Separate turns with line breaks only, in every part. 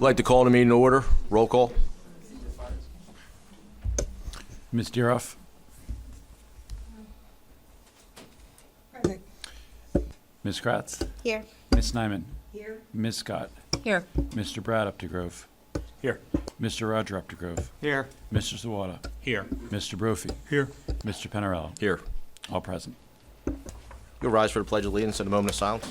I'd like to call the meeting to order. Roll call.
Ms. Deeroff?
Present.
Ms. Kratz?
Here.
Ms. Nyman?
Here.
Ms. Scott?
Here.
Mr. Brad Updegrove?
Here.
Mr. Roger Updegrove?
Here.
Mr. Zawada?
Here.
Mr. Brophy?
Here.
Mr. Penarello?
Here.
All present.
You'll rise for the Pledge of Allegiance in a moment of silence.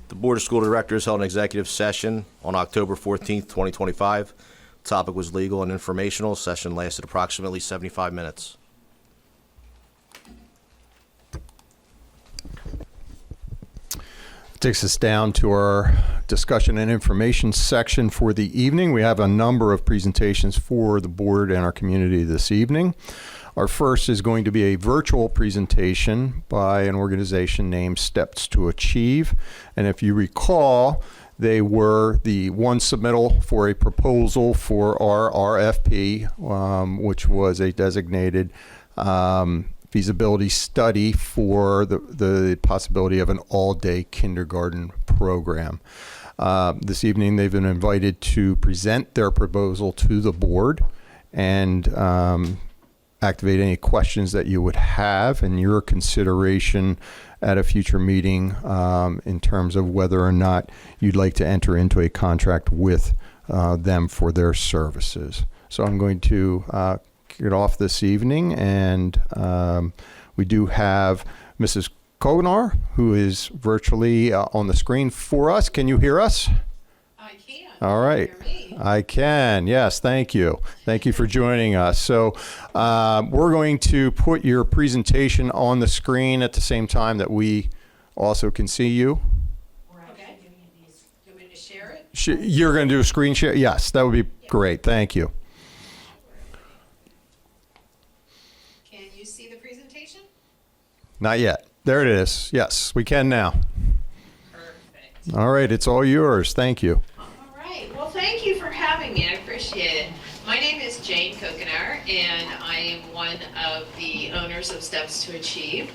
The Board of School Directors held an executive session on October 14th, 2025. The topic was legal and informational. Session lasted approximately 75 minutes.
Takes us down to our discussion and information section for the evening. We have a number of presentations for the board and our community this evening. Our first is going to be a virtual presentation by an organization named Steps to Achieve. And if you recall, they were the one submittal for a proposal for our RFP, which was a designated feasibility study for the possibility of an all-day kindergarten program. This evening, they've been invited to present their proposal to the board and activate any questions that you would have in your consideration at a future meeting in terms of whether or not you'd like to enter into a contract with them for their services. So I'm going to kick it off this evening, and we do have Mrs. Konar, who is virtually on the screen for us. Can you hear us?
I can.
All right.
Hear me?
I can. Yes. Thank you. Thank you for joining us. So we're going to put your presentation on the screen at the same time that we also can see you.
Okay. You want me to share it?
You're going to do a screen share? Yes, that would be great. Thank you.
Can you see the presentation?
Not yet. There it is. Yes, we can now.
Perfect.
All right. It's all yours. Thank you.
All right. Well, thank you for having me. I appreciate it. My name is Jane Kokenar, and I am one of the owners of Steps to Achieve.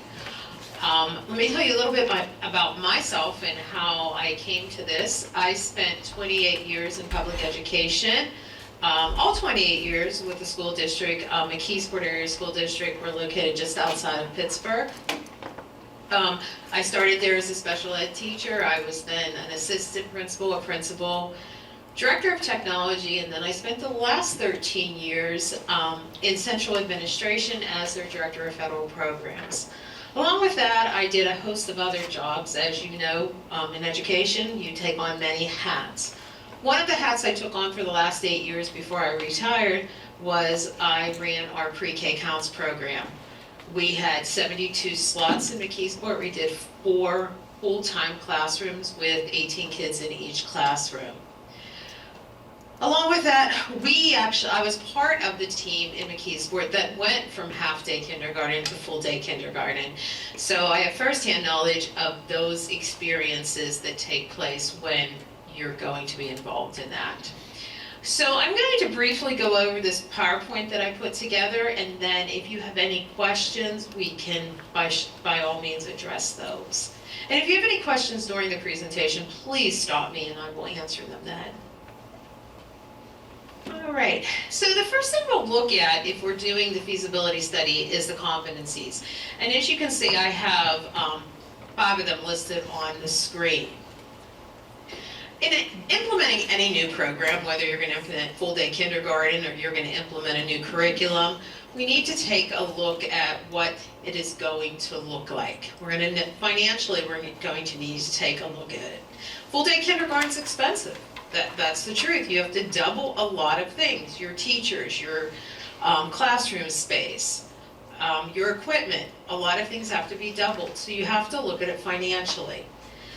Let me tell you a little bit about myself and how I came to this. I spent 28 years in public education, all 28 years with the school district, McKeesport Area School District. We're located just outside of Pittsburgh. I started there as a special ed teacher. I was then an assistant principal, a principal, director of technology, and then I spent the last 13 years in central administration as their director of federal programs. Along with that, I did a host of other jobs. As you know, in education, you take on many hats. One of the hats I took on for the last 8 years before I retired was I ran our pre-K counts program. We had 72 slots in McKeesport. We did 4 full-time classrooms with 18 kids in each classroom. Along with that, I was part of the team in McKeesport that went from half-day kindergarten to full-day kindergarten. So I have firsthand knowledge of those experiences that take place when you're going to be involved in that. So I'm going to briefly go over this PowerPoint that I put together, and then if you have any questions, we can by all means address those. And if you have any questions during the presentation, please stop me and I will answer them then. All right, so the first thing we'll look at if we're doing the feasibility study is the competencies. And as you can see, I have 5 of them listed on the screen. In implementing any new program, whether you're going to implement full-day kindergarten or you're going to implement a new curriculum, we need to take a look at what it is going to look like. Financially, we're going to need to take a look at it. Full-day kindergarten is expensive. That's the truth. You have to double a lot of things. Your teachers, your classroom space, your equipment. A lot of things have to be doubled. So you have to look at it financially.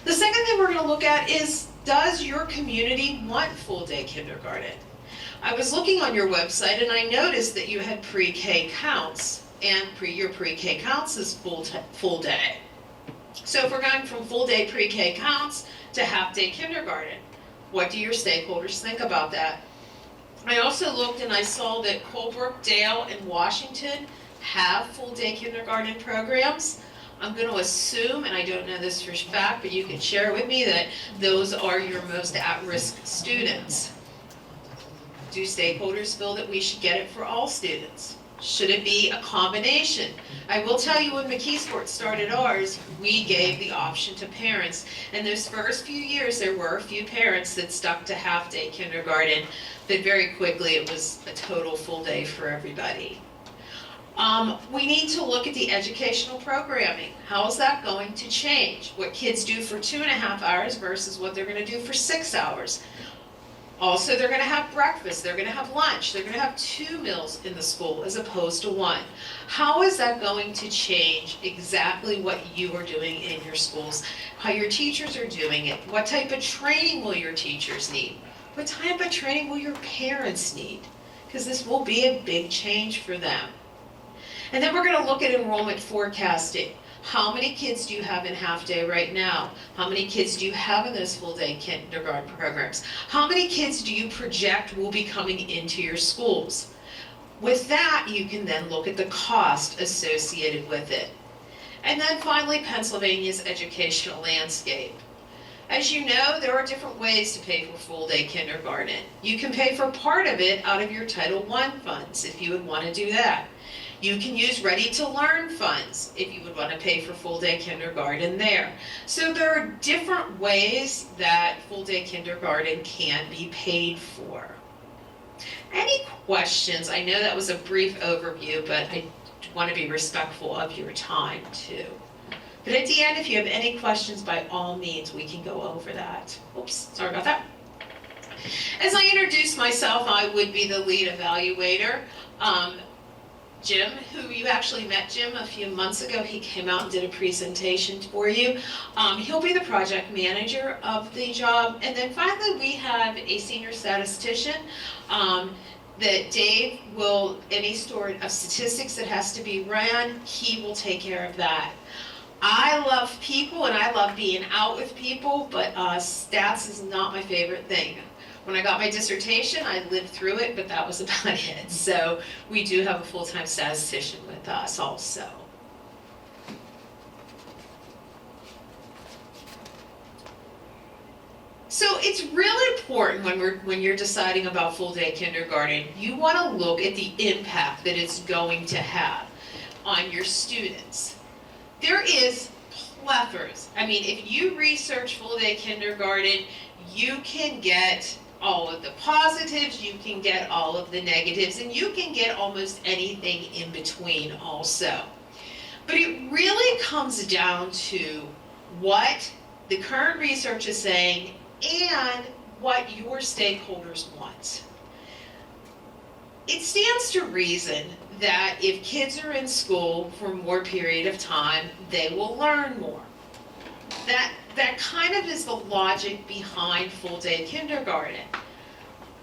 The second thing we're going to look at is, does your community want full-day kindergarten? I was looking on your website and I noticed that you had pre-K counts, and your pre-K counts is full day. So if we're going from full-day pre-K counts to half-day kindergarten, what do your stakeholders think about that? I also looked and I saw that Colebrook, Dale, and Washington have full-day kindergarten programs. I'm going to assume, and I don't know this for a fact, but you can share with me, that those are your most at-risk students. Do stakeholders feel that we should get it for all students? Should it be a combination? I will tell you, when McKeesport started ours, we gave the option to parents. And those first few years, there were a few parents that stuck to half-day kindergarten, but very quickly it was a total full day for everybody. We need to look at the educational programming. How is that going to change? What kids do for 2.5 hours versus what they're going to do for 6 hours. Also, they're going to have breakfast, they're going to have lunch, they're going to have 2 meals in the school as opposed to 1. How is that going to change exactly what you are doing in your schools? How your teachers are doing it? What type of training will your teachers need? What type of training will your parents need? Because this will be a big change for them. And then we're going to look at enrollment forecasting. How many kids do you have in half-day right now? How many kids do you have in those full-day kindergarten programs? How many kids do you project will be coming into your schools? With that, you can then look at the cost associated with it. And then finally, Pennsylvania's educational landscape. As you know, there are different ways to pay for full-day kindergarten. You can pay for part of it out of your Title I funds, if you would want to do that. You can use ready-to-learn funds if you would want to pay for full-day kindergarten there. So there are different ways that full-day kindergarten can be paid for. Any questions? I know that was a brief overview, but I want to be respectful of your time too. But at the end, if you have any questions, by all means, we can go over that. Oops, sorry about that. As I introduce myself, I would be the lead evaluator. Jim, who you actually met Jim a few months ago, he came out and did a presentation for you. He'll be the project manager of the job. And then finally, we have a senior statistician that Dave will, any sort of statistics that has to be ran, he will take care of that. I love people and I love being out with people, but stats is not my favorite thing. When I got my dissertation, I lived through it, but that was about it. So we do have a full-time statistician with us also. So it's really important when you're deciding about full-day kindergarten, you want to look at the impact that it's going to have on your students. There is plethoras. I mean, if you research full-day kindergarten, you can get all of the positives, you can get all of the negatives, and you can get almost anything in between also. But it really comes down to what the current research is saying and what your stakeholders want. It stands to reason that if kids are in school for a more period of time, they will learn more. That kind of is the logic behind full-day kindergarten.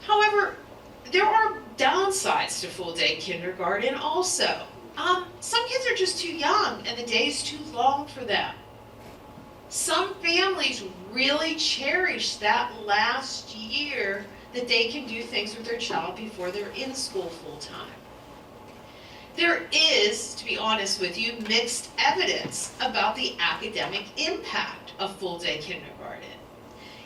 However, there are downsides to full-day kindergarten also. Some kids are just too young and the day's too long for them. Some families really cherish that last year that they can do things with their child before they're in school full-time. There is, to be honest with you, mixed evidence about the academic impact of full-day kindergarten.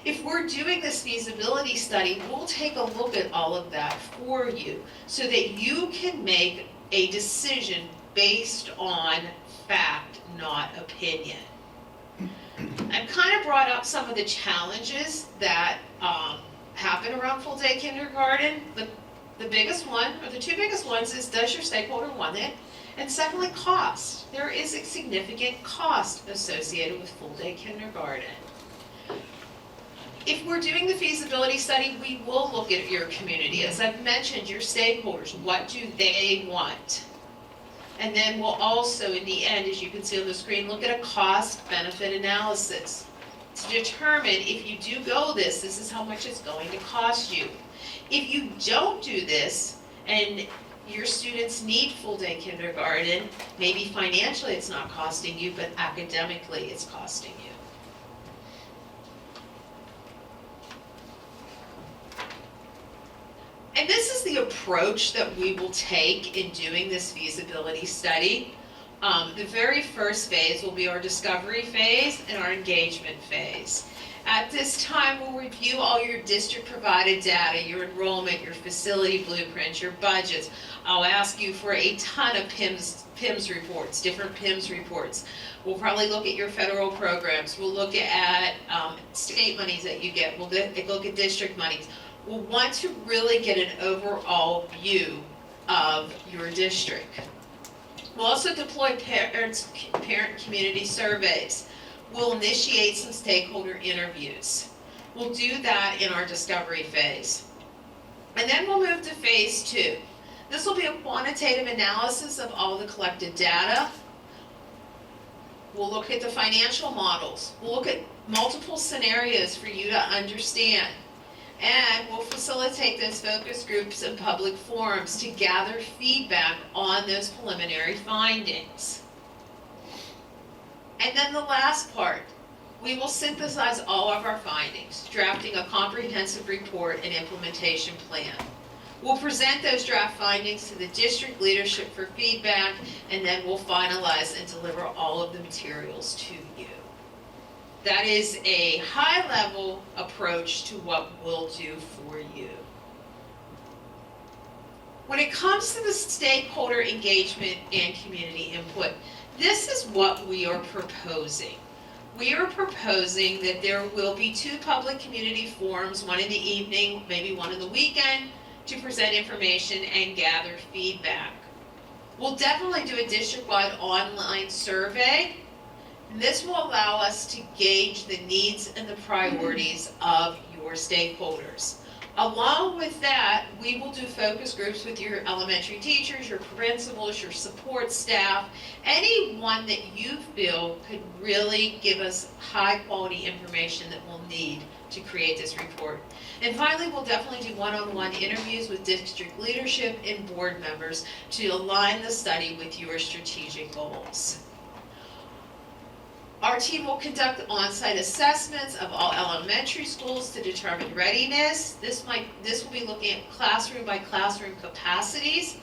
If we're doing this feasibility study, we'll take a look at all of that for you so that you can make a decision based on fact, not opinion. I've kind of brought up some of the challenges that happen around full-day kindergarten. The biggest one, or the two biggest ones, is does your stakeholder want it? And secondly, cost. There is a significant cost associated with full-day kindergarten. If we're doing the feasibility study, we will look at your community. As I've mentioned, your stakeholders, what do they want? And then we'll also, in the end, as you can see on the screen, look at a cost-benefit analysis. to determine if you do go this is how much it's going to cost you. If you don't do this, and your students need full-day kindergarten, maybe financially it's not costing you, but academically it's costing you. And this is the approach that we will take in doing this feasibility study. The very first phase will be our discovery phase and our engagement phase. At this time, we'll review all your district-provided data, your enrollment, your facility blueprints, your budgets. I'll ask you for a ton of PIMS reports, different PIMS reports. We'll probably look at your federal programs. We'll look at state monies that you get. We'll look at district monies. We'll want to really get an overall view of your district. We'll also deploy parent community surveys. We'll initiate some stakeholder interviews. We'll do that in our discovery phase. And then we'll move to phase 2. This will be a quantitative analysis of all the collected data. We'll look at the financial models. We'll look at multiple scenarios for you to understand. And we'll facilitate those focus groups and public forums to gather feedback on those preliminary findings. And then the last part, we will synthesize all of our findings, drafting a comprehensive report and implementation plan. We'll present those draft findings to the district leadership for feedback, and then we'll finalize and deliver all of the materials to you. That is a high-level approach to what we'll do for you. When it comes to the stakeholder engagement and community input, this is what we are proposing. We are proposing that there will be 2 public community forums, one in the evening, maybe one in the weekend, to present information and gather feedback. We'll definitely do a district-wide online survey. This will allow us to gauge the needs and the priorities of your stakeholders. Along with that, we will do focus groups with your elementary teachers, your principals, your support staff, anyone that you feel could really give us high quality information that we'll need to create this report. And finally, we'll definitely do one-on-one interviews with district leadership and board members to align the study with your strategic goals. Our team will conduct on-site assessments of all elementary schools to determine readiness. This will be looking at classroom by classroom capacities,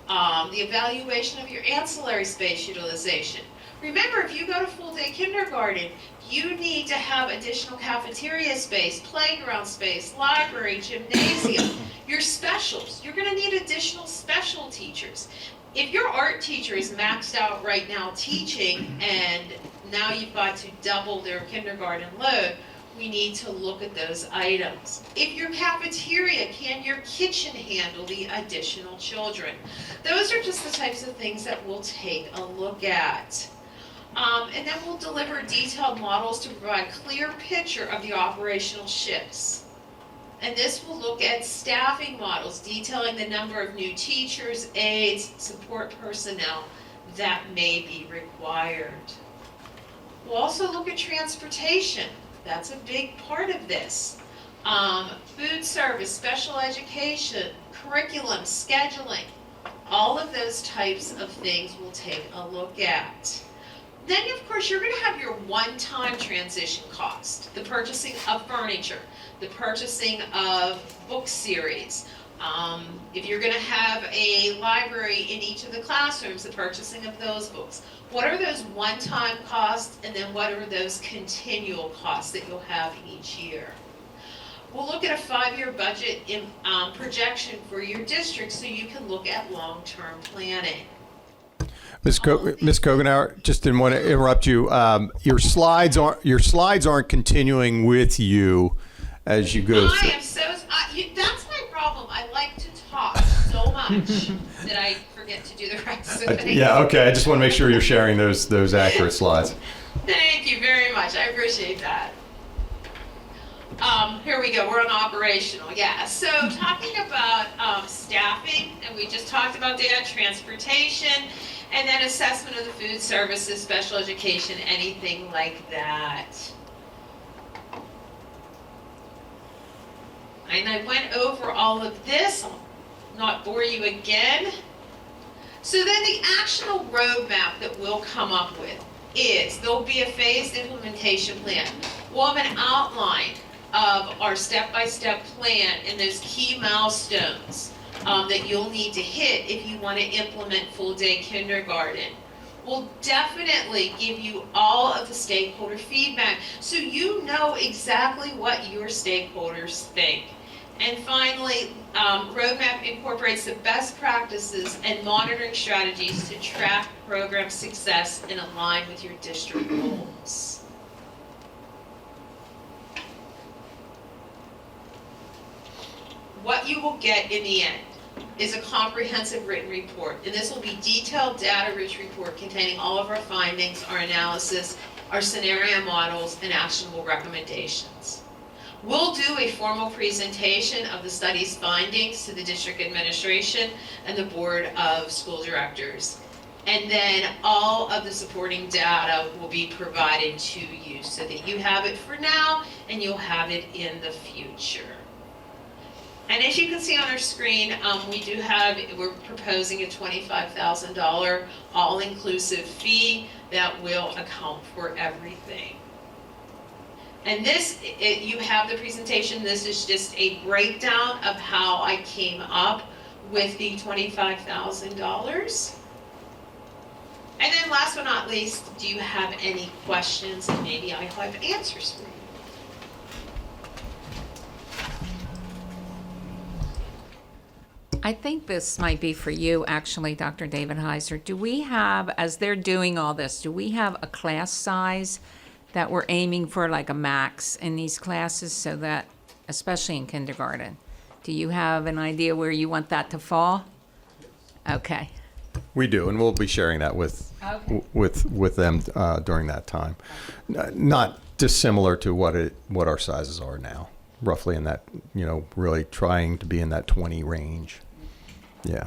the evaluation of your ancillary space utilization. Remember, if you go to full-day kindergarten, you need to have additional cafeteria space, playground space, library, gymnasium. Your specials, you're going to need additional special teachers. If your art teacher is maxed out right now teaching and now you've got to double their kindergarten load, we need to look at those items. If your cafeteria, can your kitchen handle the additional children? Those are just the types of things that we'll take a look at. And then we'll deliver detailed models to provide a clear picture of the operational shifts. And this will look at staffing models, detailing the number of new teachers, aides, support personnel that may be required. We'll also look at transportation. That's a big part of this. Food service, special education, curriculum, scheduling, all of those types of things we'll take a look at. Then, of course, you're going to have your one-time transition cost, the purchasing of furniture, the purchasing of book series. If you're going to have a library in each of the classrooms, the purchasing of those books. What are those one-time costs, and then what are those continual costs that you'll have each year? We'll look at a 5-year budget projection for your district so you can look at long-term planning.
Ms. Kogenauer, just didn't want to interrupt you. Your slides aren't continuing with you as you go through.
I am so. That's my problem. I like to talk so much that I forget to do the rest of it.
Yeah. Okay. I just want to make sure you're sharing those accurate slides.
Thank you very much. I appreciate that. Here we go. We're on operational. Yeah. So talking about staffing, and we just talked about that, transportation, and then assessment of the food services, special education, anything like that. And I went over all of this, I'll not bore you again. So then the actionable roadmap that we'll come up with is, there'll be a phased implementation plan. We'll have an outline of our step-by-step plan and those key milestones that you'll need to hit if you want to implement full-day kindergarten. We'll definitely give you all of the stakeholder feedback so you know exactly what your stakeholders think. And finally, roadmap incorporates the best practices and monitoring strategies to track program success and align with your district goals. What you will get in the end is a comprehensive written report, and this will be detailed data-rich report containing all of our findings, our analysis, our scenario models, and actionable recommendations. We'll do a formal presentation of the study's findings to the district administration and the board of school directors. And then all of the supporting data will be provided to you so that you have it for now and you'll have it in the future. And as you can see on our screen, we're proposing a $25,000 all-inclusive fee that will account for everything. And you have the presentation. This is just a breakdown of how I came up with the $25,000. And then last but not least, do you have any questions? And maybe I have answers for you.
I think this might be for you, actually, Dr. David Heiser. Do we have, as they're doing all this, do we have a class size that we're aiming for, like a max in these classes, so that, especially in kindergarten, do you have an idea where you want that to fall? Okay.
We do, and we'll be sharing that with
Okay.
with them during that time. Not dissimilar to what our sizes are now, roughly in that, really trying to be in that 20 range. Yeah.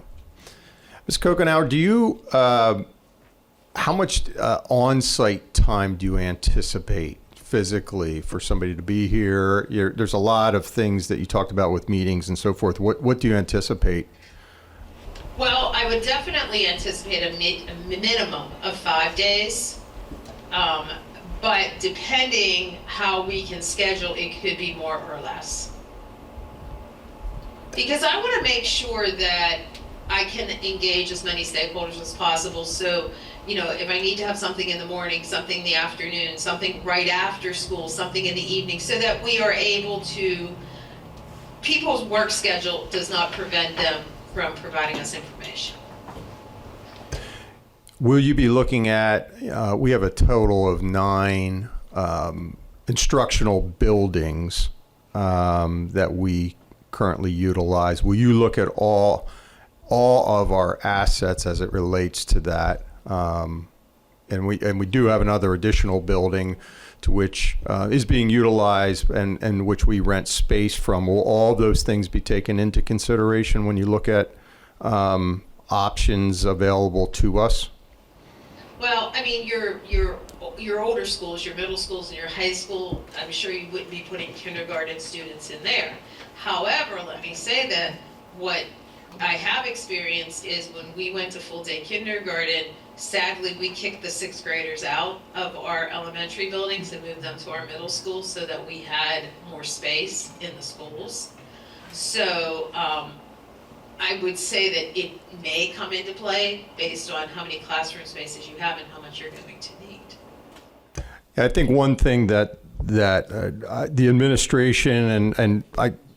Ms. Kokenauer, do you, how much on-site time do you anticipate physically for somebody to be here? There's a lot of things that you talked about with meetings and so forth. What do you anticipate?
Well, I would definitely anticipate a minimum of 5 days. But depending how we can schedule, it could be more or less. Because I want to make sure that I can engage as many stakeholders as possible. So, if I need to have something in the morning, something in the afternoon, something right after school, something in the evening, so that we are able to, people's work schedule does not prevent them from providing us information.
Will you be looking at, we have a total of 9 instructional buildings that we currently utilize. Will you look at all of our assets as it relates to that? And we do have another additional building to which is being utilized and which we rent space from. Will all those things be taken into consideration when you look at options available to us?
Well, I mean, your older schools, your middle schools and your high school, I'm sure you wouldn't be putting kindergarten students in there. However, let me say that what I have experienced is when we went to full-day kindergarten, sadly, we kicked the 6th graders out of our elementary buildings and moved them to our middle school so that we had more space in the schools. So I would say that it may come into play based on how many classroom spaces you have and how much you're going to need.
I think one thing that the administration and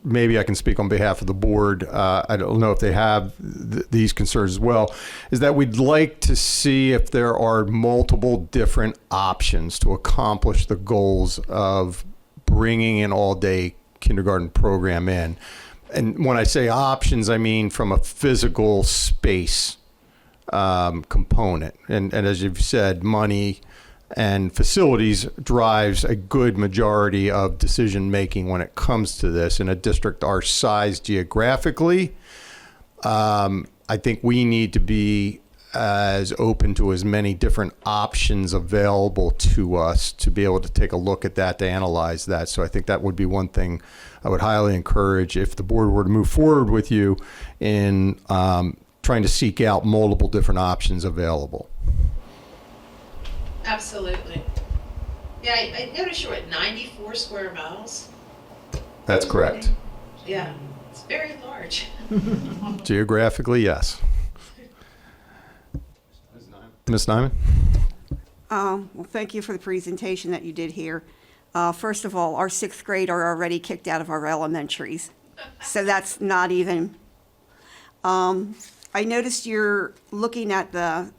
maybe I can speak on behalf of the board, I don't know if they have these concerns as well, is that we'd like to see if there are multiple different options to accomplish the goals of bringing an all-day kindergarten program in. And when I say options, I mean from a physical space component. And as you've said, money and facilities drives a good majority of decision making when it comes to this. In a district our size geographically, I think we need to be as open to as many different options available to us to be able to take a look at that, to analyze that. So I think that would be one thing I would highly encourage if the board were to move forward with you in trying to seek out multiple different options available.
Absolutely. Yeah, I noticed you're at 94 square miles.
That's correct.
Yeah, it's very large.
Geographically, yes. Ms. Nyman?
Well, thank you for the presentation that you did here. First of all, our sixth grade are already kicked out of our elementaries, so that's not even. I noticed you're looking at the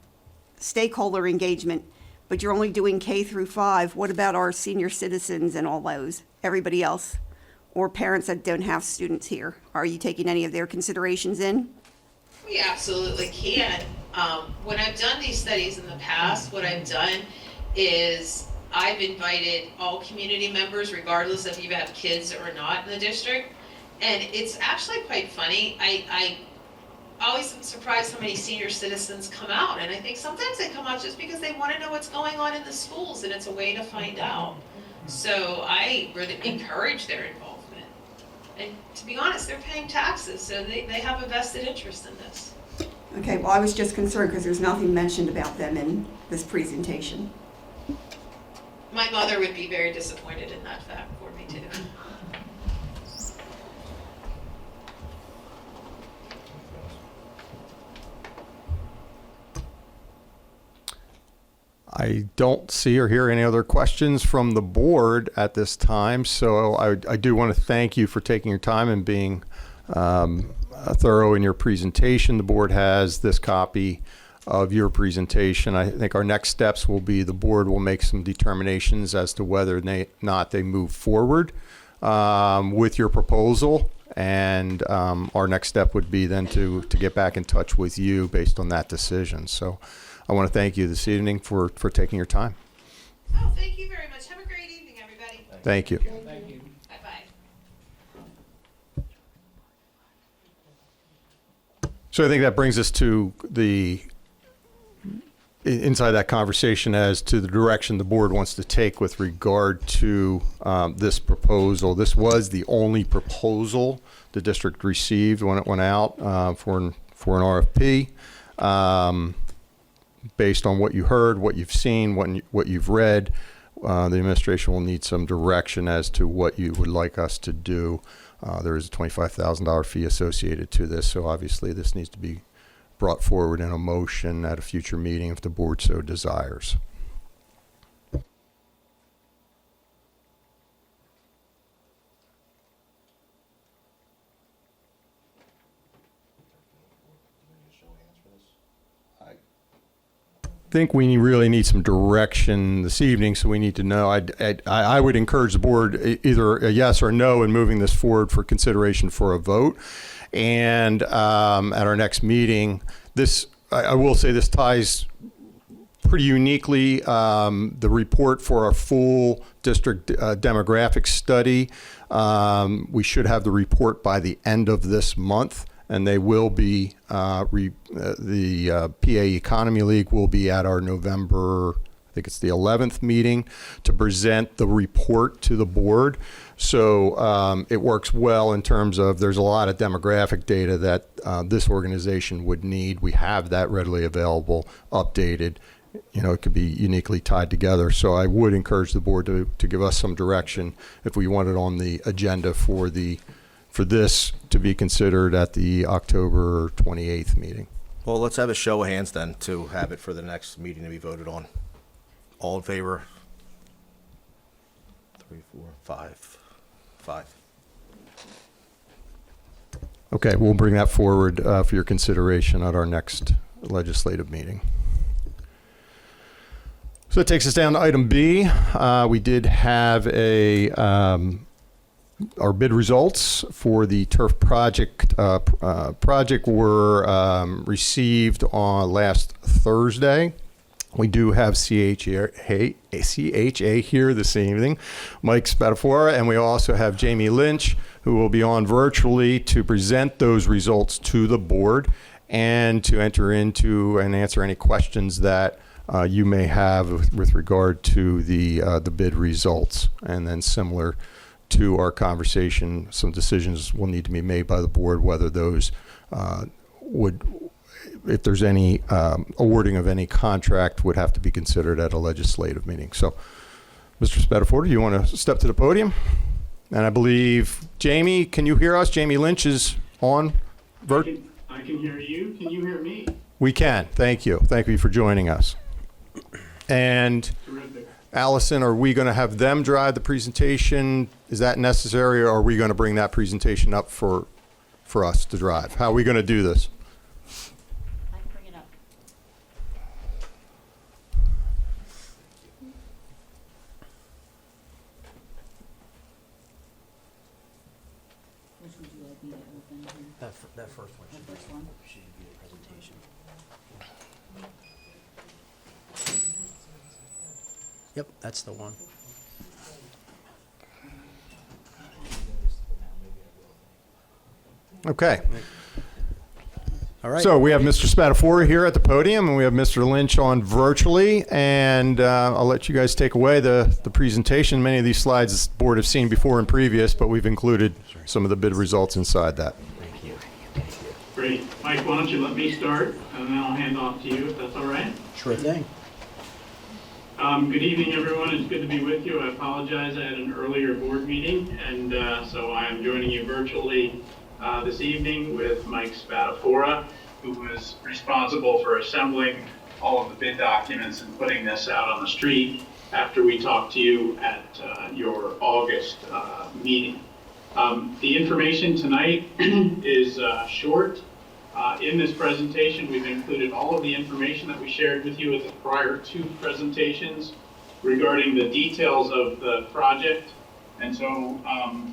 stakeholder engagement, but you're only doing K through 5. What about our senior citizens and all those, everybody else, or parents that don't have students here? Are you taking any of their considerations in?
We absolutely can. When I've done these studies in the past, what I've done is I've invited all community members, regardless if you have kids or not in the district. And it's actually quite funny. I always am surprised how many senior citizens come out. And I think sometimes they come out just because they want to know what's going on in the schools, and it's a way to find out. So I really encourage their involvement. And to be honest, they're paying taxes, so they have a vested interest in this.
Okay, well, I was just concerned because there's nothing mentioned about them in this presentation.
My mother would be very disappointed in that fact for me too.
I don't see or hear any other questions from the board at this time, so I do want to thank you for taking your time and being thorough in your presentation. The board has this copy of your presentation. I think our next steps will be the board will make some determinations as to whether or not they move forward with your proposal, and our next step would be then to get back in touch with you based on that decision. So I want to thank you this evening for taking your time.
Oh, thank you very much. Have a great evening, everybody.
Thank you.
Bye-bye.
So I think that brings us to the inside that conversation as to the direction the board wants to take with regard to this proposal. This was the only proposal the district received when it went out for an RFP. Based on what you heard, what you've seen, what you've read, the administration will need some direction as to what you would like us to do. There is a $25,000 fee associated to this, so obviously this needs to be brought forward in a motion at a future meeting if the board so desires. I think we really need some direction this evening, so we need to know. I would encourage the board either a yes or no in moving this forward for consideration for a vote. And at our next meeting, I will say this ties pretty uniquely the report for our full district demographic study. We should have the report by the end of this month. And they will be, the PA Economy League will be at our November, I think it's the 11th meeting, to present the report to the board. So it works well in terms of there's a lot of demographic data that this organization would need. We have that readily available, updated. You know, it could be uniquely tied together. So I would encourage the board to give us some direction if we want it on the agenda for this to be considered at the October 28th meeting.
Well, let's have a show of hands then to have it for the next meeting to be voted on. All in favor? 3, 4, 5.
Okay, we'll bring that forward for your consideration at our next legislative meeting. So that takes us down to item B. We did have our bid results for the turf project were received on last Thursday. We do have CHA here this evening, Mike Spadafora, and we also have Jamie Lynch, who will be on virtually to present those results to the board. and to enter into and answer any questions that you may have with regard to the bid results. And then similar to our conversation, some decisions will need to be made by the board whether those if there's any awarding of any contract would have to be considered at a legislative meeting. So, Mr. Spatafora, do you want to step to the podium? And I believe, Jamie, can you hear us? Jamie Lynch is on.
I can hear you. Can you hear me?
We can. Thank you. Thank you for joining us. And
Terrific.
Allison, are we going to have them drive the presentation? Is that necessary, or are we going to bring that presentation up for us to drive? How are we going to do this?
I can bring it up. Which would you like me to open here?
That first one should
The first one?
be the presentation. Yep, that's the one.
Okay.
All right.
So we have Mr. Spatafora here at the podium, and we have Mr. Lynch on virtually, and I'll let you guys take away the presentation. Many of these slides the board have seen before and previous, but we've included some of the bid results inside that.
Thank you.
Great. Mike, why don't you let me start, and then I'll hand off to you, if that's all right?
Sure thing.
Good evening, everyone. It's good to be with you. I apologize. I had an earlier board meeting, and so I am joining you virtually this evening with Mike Spatafora, who was responsible for assembling all of the bid documents and putting this out on the street after we talked to you at your August meeting. The information tonight is short. In this presentation, we've included all of the information that we shared with you at the prior two presentations regarding the details of the project. And so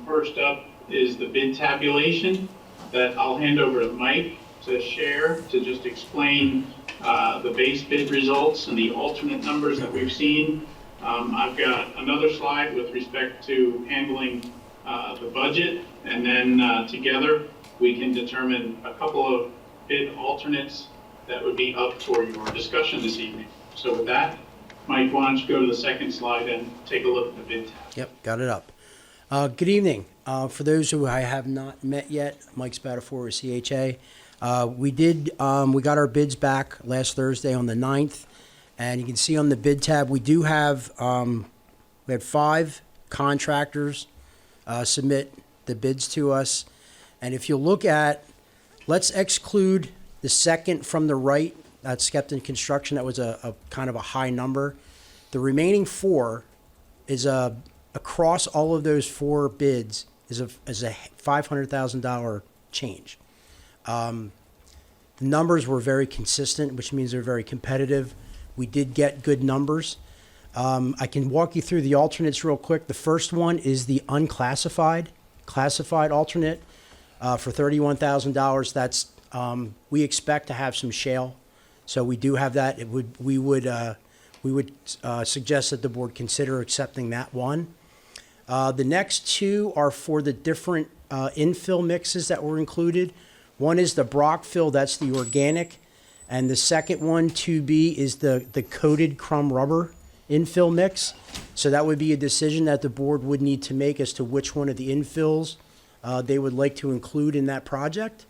first up is the bid tabulation that I'll hand over to Mike to share, to just explain the base bid results and the alternate numbers that we've seen. I've got another slide with respect to handling the budget, and then together we can determine a couple of bid alternates that would be up for your discussion this evening. So with that, Mike, why don't you go to the second slide and take a look at the bid tab.
Yep, got it up. Good evening. For those who I have not met yet, Mike Spatafora, CHA. We got our bids back last Thursday on the 9th, and you can see on the bid tab, we do have, we had 5 contractors submit the bids to us. And if you look at, let's exclude the second from the right, that's Skepton Construction, that was a kind of a high number. The remaining 4 is across all of those 4 bids is a $500,000 change. The numbers were very consistent, which means they're very competitive. We did get good numbers. I can walk you through the alternates real quick. The first one is the unclassified, classified alternate for $31,000. That's we expect to have some shale, so we do have that. We would suggest that the board consider accepting that one. The next 2 are for the different infill mixes that were included. One is the Brock fill, that's the organic, and the second one, 2B, is the coated crumb rubber infill mix. So that would be a decision that the board would need to make as to which one of the infills they would like to include in that project.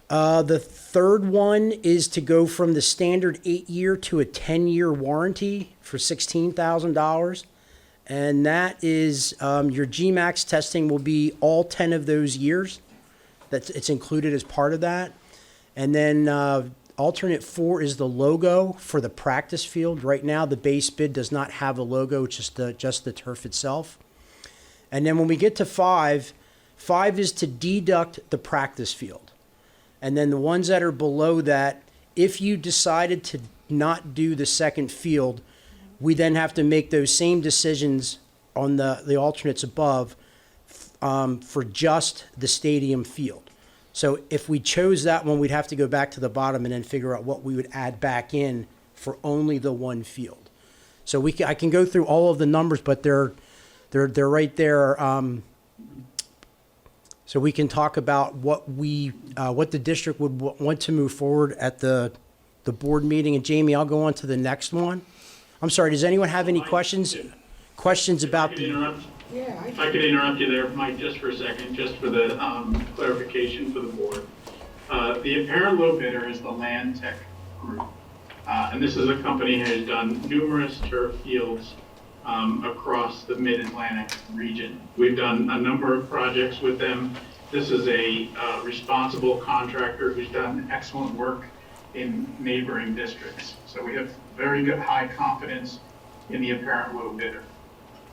The third one is to go from the standard 8-year to a 10-year warranty for $16,000. And that is your GMAX testing will be all 10 of those years. It's included as part of that. And then alternate 4 is the logo for the practice field. Right now, the base bid does not have a logo, just the turf itself. And then when we get to 5 is to deduct the practice field. And then the ones that are below that, if you decided to not do the second field, we then have to make those same decisions on the alternates above for just the stadium field. So if we chose that one, we'd have to go back to the bottom and then figure out what we would add back in for only the one field. So I can go through all of the numbers, but they're right there. so we can talk about what the district would want to move forward at the board meeting. And Jamie, I'll go on to the next one. I'm sorry, does anyone have any questions about the?
If I could interrupt you there, Mike, just for a second, just for the clarification for the board. The apparent low bidder is the Land Tech Group. And this is a company that has done numerous turf fields across the Mid-Atlantic region. We've done a number of projects with them. This is a responsible contractor who's done excellent work in neighboring districts. So we have very good high confidence in the apparent low bidder.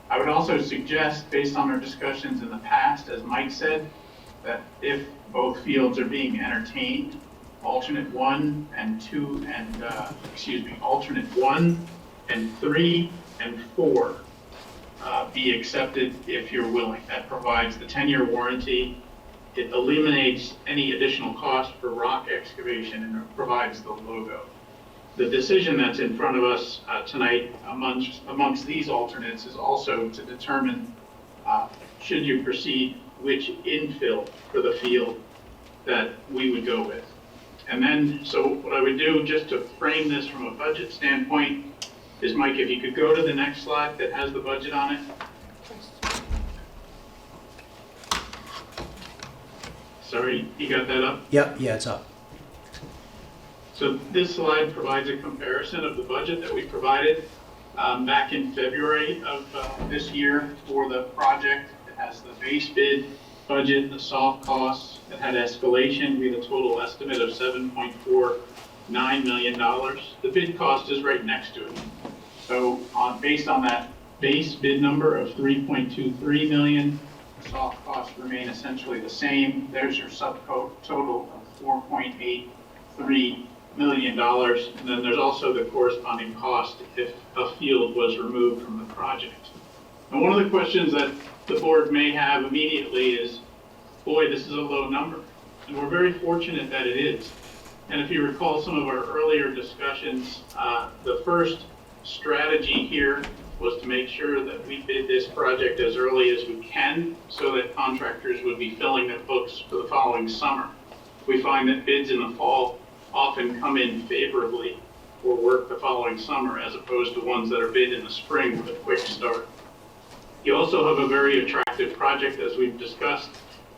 I would also suggest, based on our discussions in the past, as Mike said, that if both fields are being entertained, alternate 1 and 3 and 4 be accepted if you're willing. That provides the 10-year warranty. It eliminates any additional cost for rock excavation, and it provides the logo. The decision that's in front of us tonight amongst these alternates is also to determine, should you proceed, which infill for the field that we would go with. And then, so what I would do, just to frame this from a budget standpoint, is Mike, if you could go to the next slide that has the budget on it. Sorry, you got that up?
Yep, yeah, it's up.
So this slide provides a comparison of the budget that we provided back in February of this year for the project. It has the base bid budget, the soft costs, it had escalation. We had a total estimate of $7.49 million. The bid cost is right next to it. So based on that base bid number of $3.23 million, the soft costs remain essentially the same. There's your subtotal of $4.83 million. And then there's also the corresponding cost if a field was removed from the project. And one of the questions that the board may have immediately is, boy, this is a low number. And we're very fortunate that it is. And if you recall some of our earlier discussions, the first strategy here was to make sure that we bid this project as early as we can so that contractors would be filling their books for the following summer. We find that bids in the fall often come in favorably for work the following summer as opposed to ones that are bid in the spring with a quick start. You also have a very attractive project, as we've discussed,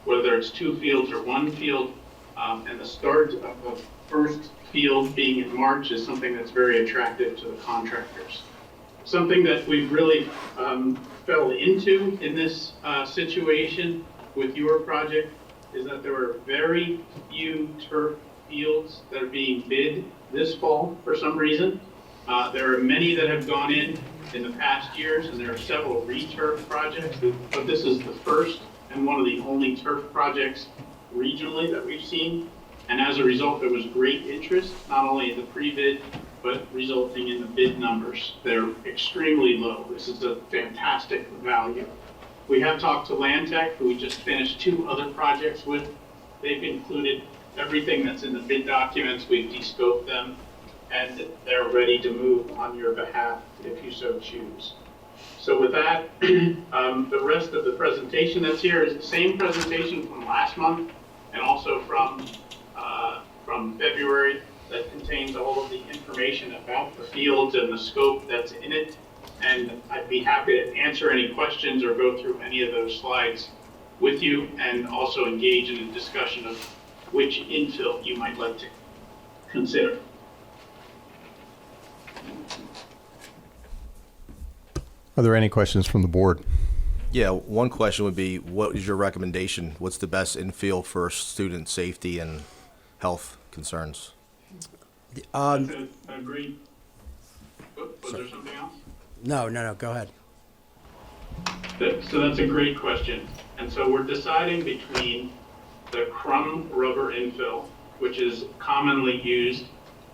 whether it's 2 fields or 1 field, and the start of the first field being in March is something that's very attractive to the contractors. Something that we've really fell into in this situation with your project is that there are very few turf fields that are being bid this fall for some reason. There are many that have gone in the past years, and there are several re-turf projects, but this is the first and one of the only turf projects regionally that we've seen. And as a result, there was great interest, not only in the pre-bid, but resulting in the bid numbers. They're extremely low. This is a fantastic value. We have talked to Land Tech, who we just finished 2 other projects with. They've included everything that's in the bid documents. We've de-scoped them, and they're ready to move on your behalf if you so choose. So with that, the rest of the presentation that's here is the same presentation from last month and also from February that contains all of the information about the fields and the scope that's in it. And I'd be happy to answer any questions or go through any of those slides with you and also engage in a discussion of which infill you might like to consider.
Are there any questions from the board?
Yeah, one question would be, what is your recommendation? What's the best infield for student safety and health concerns?
Agreed. Was there something else?
No, go ahead.
So that's a great question. And so we're deciding between the crumb rubber infill, which is commonly used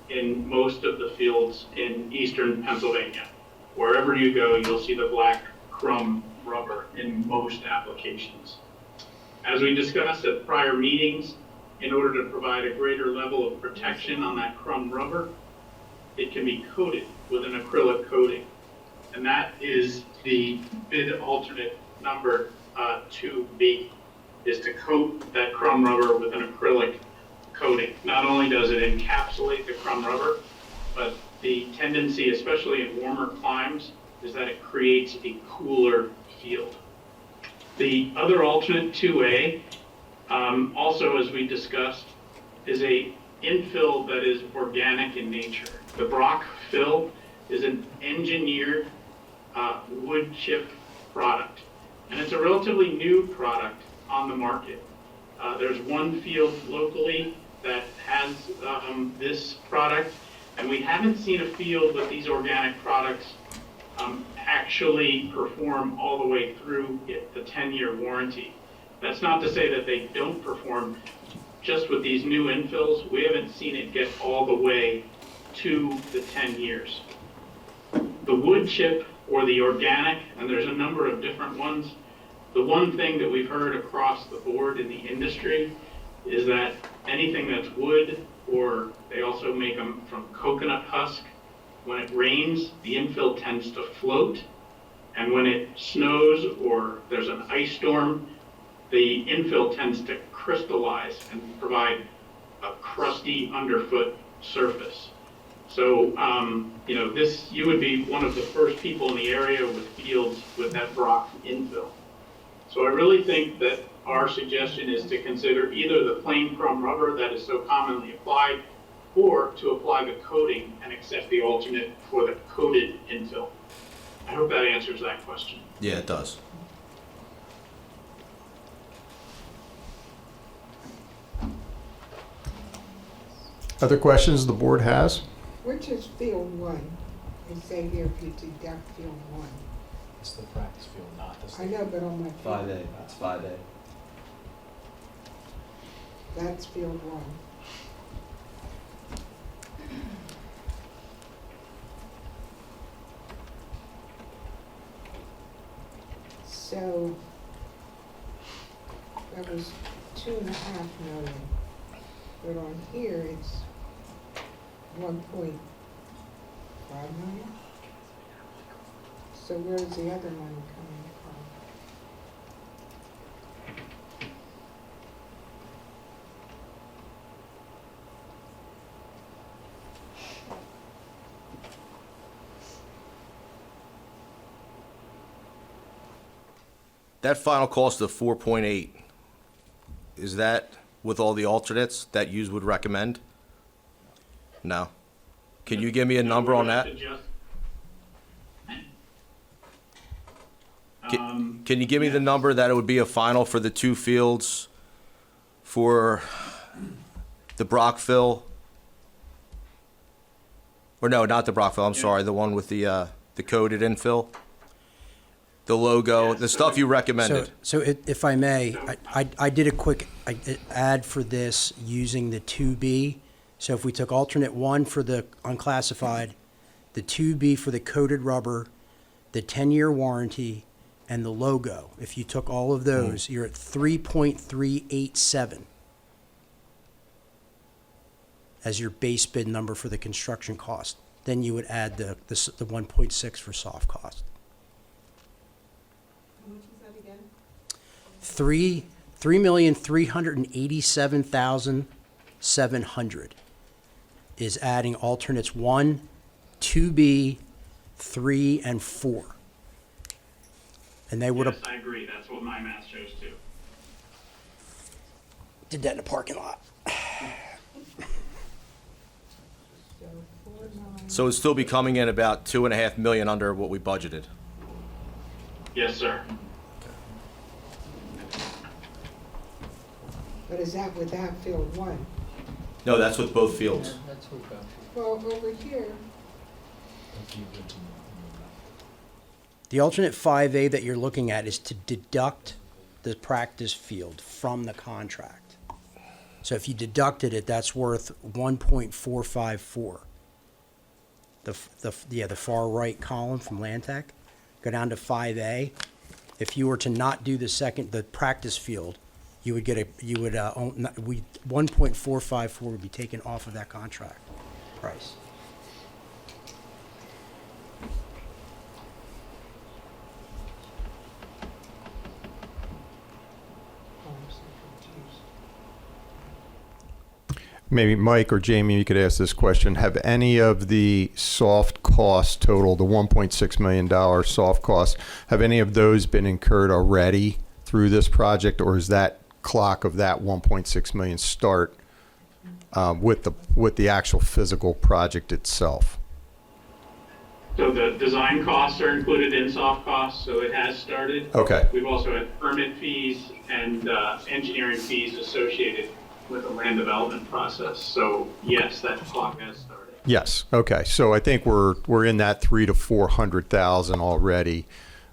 in most of the fields in eastern Pennsylvania. Wherever you go, you'll see the black crumb rubber in most applications. As we discussed at prior meetings, in order to provide a greater level of protection on that crumb rubber, it can be coated with an acrylic coating. And that is the bid alternate number 2B. is to coat that crumb rubber with an acrylic coating. Not only does it encapsulate the crumb rubber, but the tendency, especially in warmer climes, is that it creates a cooler field. The other alternate 2A, also as we discussed, is a infill that is organic in nature. The Brock fill is an engineered wood chip product, and it's a relatively new product on the market. There's one field locally that has this product, and we haven't seen a field with these organic products actually perform all the way through the 10-year warranty. That's not to say that they don't perform. Just with these new infills, we haven't seen it get all the way to the 10 years. The wood chip or the organic, and there's a number of different ones, the one thing that we've heard across the board in the industry is that anything that's wood, or they also make them from coconut husk, when it rains, the infill tends to float, and when it snows or there's an ice storm, the infill tends to crystallize and provide a crusty underfoot surface. So, you would be one of the first people in the area with fields with that Brock infill. So I really think that our suggestion is to consider either the plain crumb rubber that is so commonly applied, or to apply the coating and accept the alternate for the coated infill. I hope that answers that question.
Yeah, it does.
Other questions the board has?
Which is field one? They say here if you deduct field one.
It's the practice field, not the
I know, but on my field,
5A, that's 5A.
that's field one. So that was 2.5 million, but on here it's 1.5 million. So where's the other money coming from?
That final cost of 4.8, is that with all the alternates that you would recommend? No. Can you give me a number on that? Can you give me the number that it would be a final for the two fields for the Brockville? Or no, not the Brockville, I'm sorry, the one with the coated infill? The logo, the stuff you recommended.
If I may, I did a quick ad for this using the 2B. So if we took alternate 1 for the unclassified, the 2B for the coated rubber, the 10-year warranty, and the logo, if you took all of those, you're at 3.387 as your base bid number for the construction cost. Then you would add the 1.6 for soft cost.
How much was that again?
3,387,700 is adding alternates 1, 2B, 3, and 4. And they would
Yes,
have
I agree. That's what my math shows too.
did that in the parking lot.
So 4.9.
So it'd still be coming in about 2.5 million under what we budgeted.
Yes, sir.
But is that without field one?
No, that's with both fields.
That's what about
Well, over here,
The alternate 5A that you're looking at is to deduct the practice field from the contract. So if you deducted it, that's worth 1.454. The far right column from Land Tech, go down to 5A. If you were to not do the practice field, you would get 1.454 would be taken off of that contract price.
oh, I'm
Maybe Mike or Jamie, you could ask this question. Have any of the soft costs total, the $1.6 million soft costs, have any of those been incurred already through this project, or is that clock of that 1.6 million start with the actual physical project itself?
So the design costs are included in soft costs, so it has started.
Okay.
We've also had permit fees and engineering fees associated with the land development process. So yes, that clock has started.
Yes. Okay. So I think we're in that 300,000 to 400,000 already.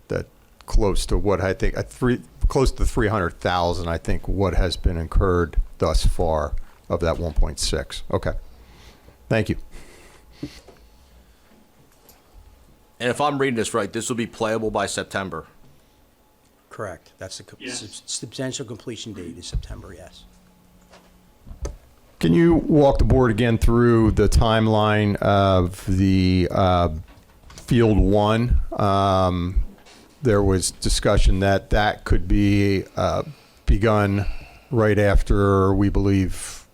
That close to what I think close to 300,000. I think what has been incurred thus far of that 1.6. Okay. Thank you.
And if I'm reading this right, this will be playable by September.
Correct. That's the
Yes.
substantial completion date is September, yes.
Can you walk the board again through the timeline of the Field 1? There was discussion that could be begun right after, we believe,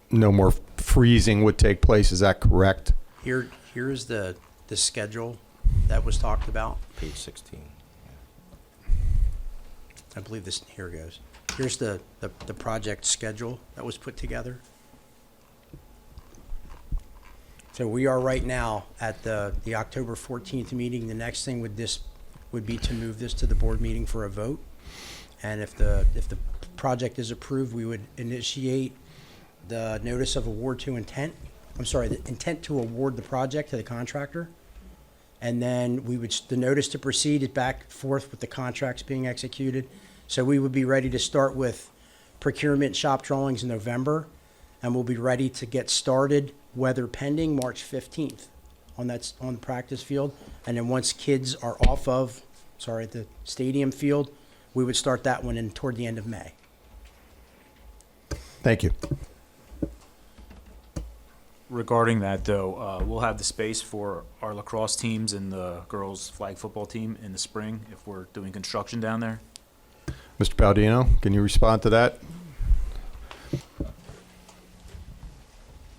no more freezing would take place. Is that correct?
Here's the schedule that was talked about.
Page 16.
I believe this, here it goes. Here's the project schedule that was put together. So we are right now at the October 14th meeting. The next thing would be to move this to the board meeting for a vote. And if the project is approved, we would initiate the notice of award to intent. I'm sorry, the intent to award the project to the contractor. And then the notice to proceed is back and forth with the contracts being executed. So we would be ready to start with procurement shop drawings in November, and we'll be ready to get started, weather pending, March 15th on the practice field. And then once kids are off of, the stadium field, we would start that one in toward the end of May.
Thank you.
Regarding that, though, we'll have the space for our lacrosse teams and the girls' flag football team in the spring if we're doing construction down there.
Mr. Baldino, can you respond to that?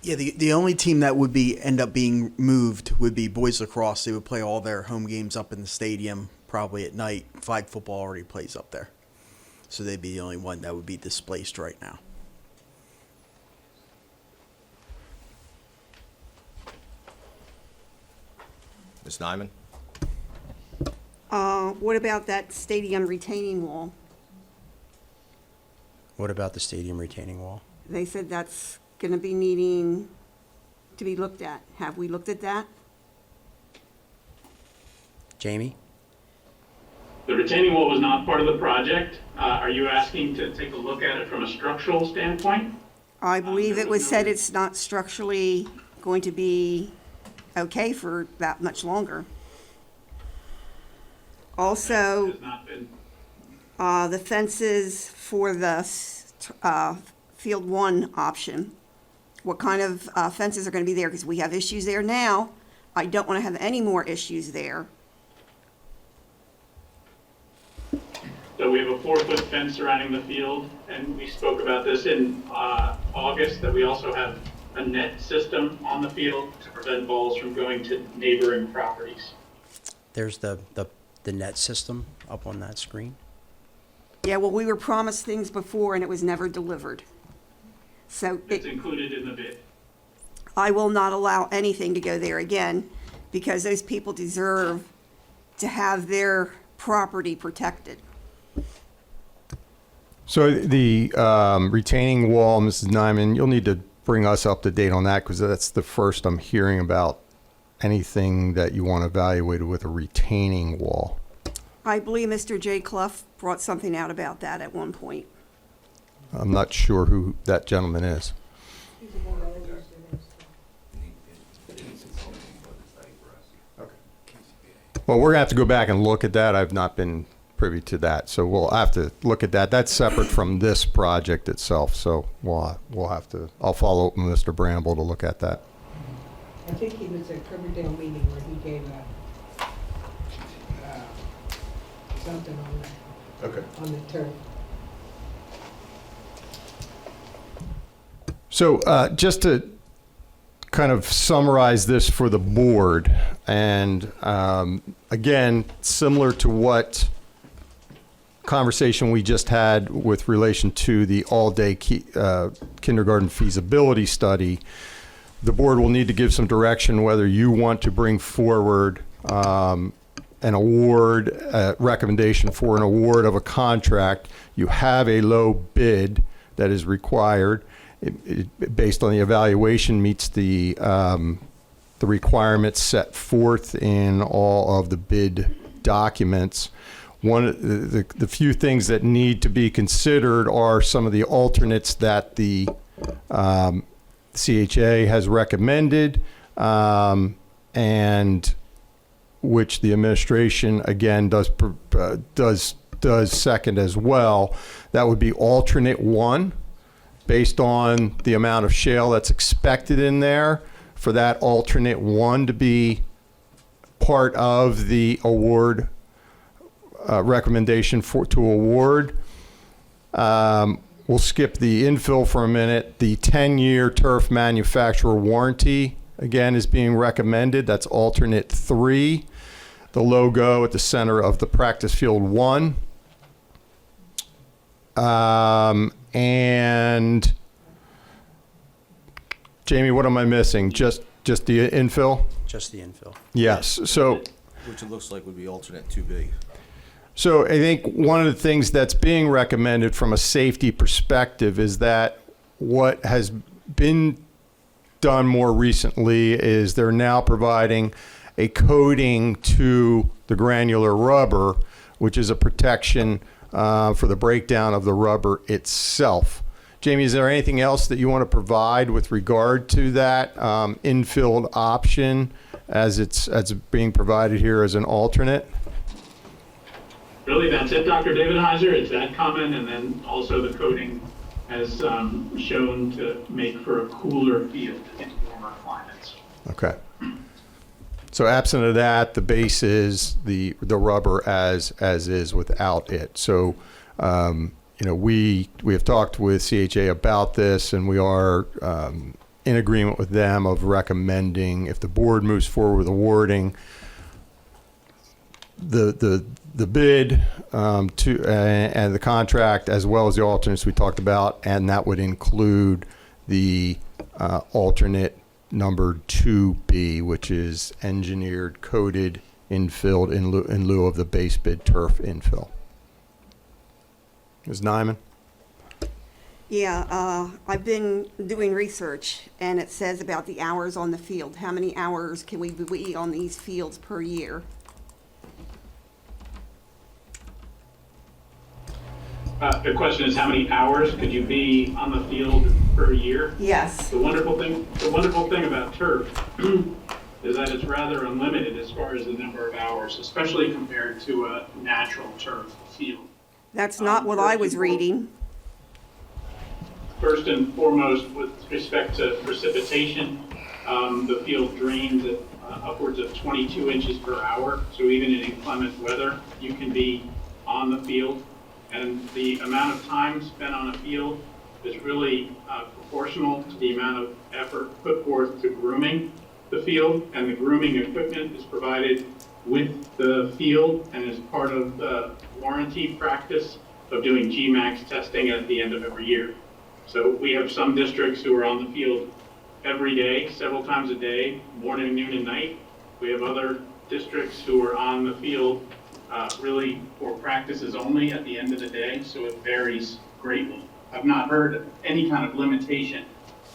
Yeah, the only team that would end up being moved would be boys lacrosse. They would play all their home games up in the stadium, probably at night. Flag football already plays up there. So they'd be the only one that would be displaced right now.
Ms. Nyman?
What about that stadium retaining wall?
What about the stadium retaining wall?
They said that's going to be needing to be looked at. Have we looked at that?
Jamie?
The retaining wall was not part of the project. Are you asking to take a look at it from a structural standpoint?
I believe
there
it
was
was
no-
said it's not structurally going to be okay for that much longer. Also,
Has not been.
the fences for the Field 1 option, what kind of fences are going to be there? Because we have issues there now. I don't want to have any more issues there.
So we have a 4-foot fence surrounding the field, and we spoke about this in August, that we also have a net system on the field to prevent balls from going to neighboring properties.
There's the net system up on that screen.
Yeah, well, we were promised things before and it was never delivered. So
It's included in the bid.
I will not allow anything to go there again because those people deserve to have their property protected.
So the retaining wall, Mrs. Nyman, you'll need to bring us up to date on that because that's the first I'm hearing about anything that you want evaluated with a retaining wall.
I believe Mr. J. Clough brought something out about that at one point.
I'm not sure who that gentleman is. Well, we're going to have to go back and look at that. I've not been privy to that, so we'll have to look at that. That's separate from this project itself, so we'll have to. I'll follow up with Mr. Bramble to look at that.
I think he was at Coverdale meeting where he gave something on that,
Okay.
on the turf.
So just to kind of summarize this for the board, and again, similar to what conversation we just had with relation to the all-day kindergarten feasibility study, the board will need to give some direction whether you want to bring forward an award, recommendation for an award of a contract. You have a low bid that is required. It, based on the evaluation, meets the requirements set forth in all of the bid documents. One of the few things that need to be considered are some of the alternates that the CHA has recommended, and which the administration again does second as well. That would be alternate one, based on the amount of shale that's expected in there, for that alternate one to be part of the award recommendation to award. We'll skip the infill for a minute. The 10-year turf manufacturer warranty, again, is being recommended. That's alternate 3. The logo at the center of the practice field 1. And Jamie, what am I missing? Just the infill?
Just the infill.
Yes. So,
Which it looks like would be alternate 2B.
so I think one of the things that's being recommended from a safety perspective is that what has been done more recently is they're now providing a coating to the granular rubber, which is a protection for the breakdown of the rubber itself. Jamie, is there anything else that you want to provide with regard to that infilled option as it's being provided here as an alternate?
Really, that's it, Dr. David Heiser. It's that comment, and then also the coating has shown to make for a cooler field in warmer climates.
Okay. So absent of that, the base is the rubber as is without it. So, we have talked with CHA about this, and we are in agreement with them of recommending, if the board moves forward with awarding the bid and the contract, as well as the alternates we talked about, and that would include the alternate number 2B, which is engineered, coated, infilled in lieu of the base bid turf infill. Ms. Nyman?
Yeah, I've been doing research, and it says about the hours on the field. How many hours can we be on these fields per year?
The question is, how many hours could you be on the field per year?
Yes.
The wonderful thing about turf is that it's rather unlimited as far as the number of hours, especially compared to a natural turf field.
That's not what I was reading.
First and foremost, with respect to precipitation, the field drains at upwards of 22 inches per hour. So even in inclement weather, you can be on the field. And the amount of time spent on a field is really proportional to the amount of effort put forth to grooming the field. And the grooming equipment is provided with the field and is part of the warranty practice of doing GMAX testing at the end of every year. So we have some districts who are on the field every day, several times a day, morning, noon, and night. We have other districts who are on the field really for practices only at the end of the day, so it varies greatly. I've not heard any kind of limitation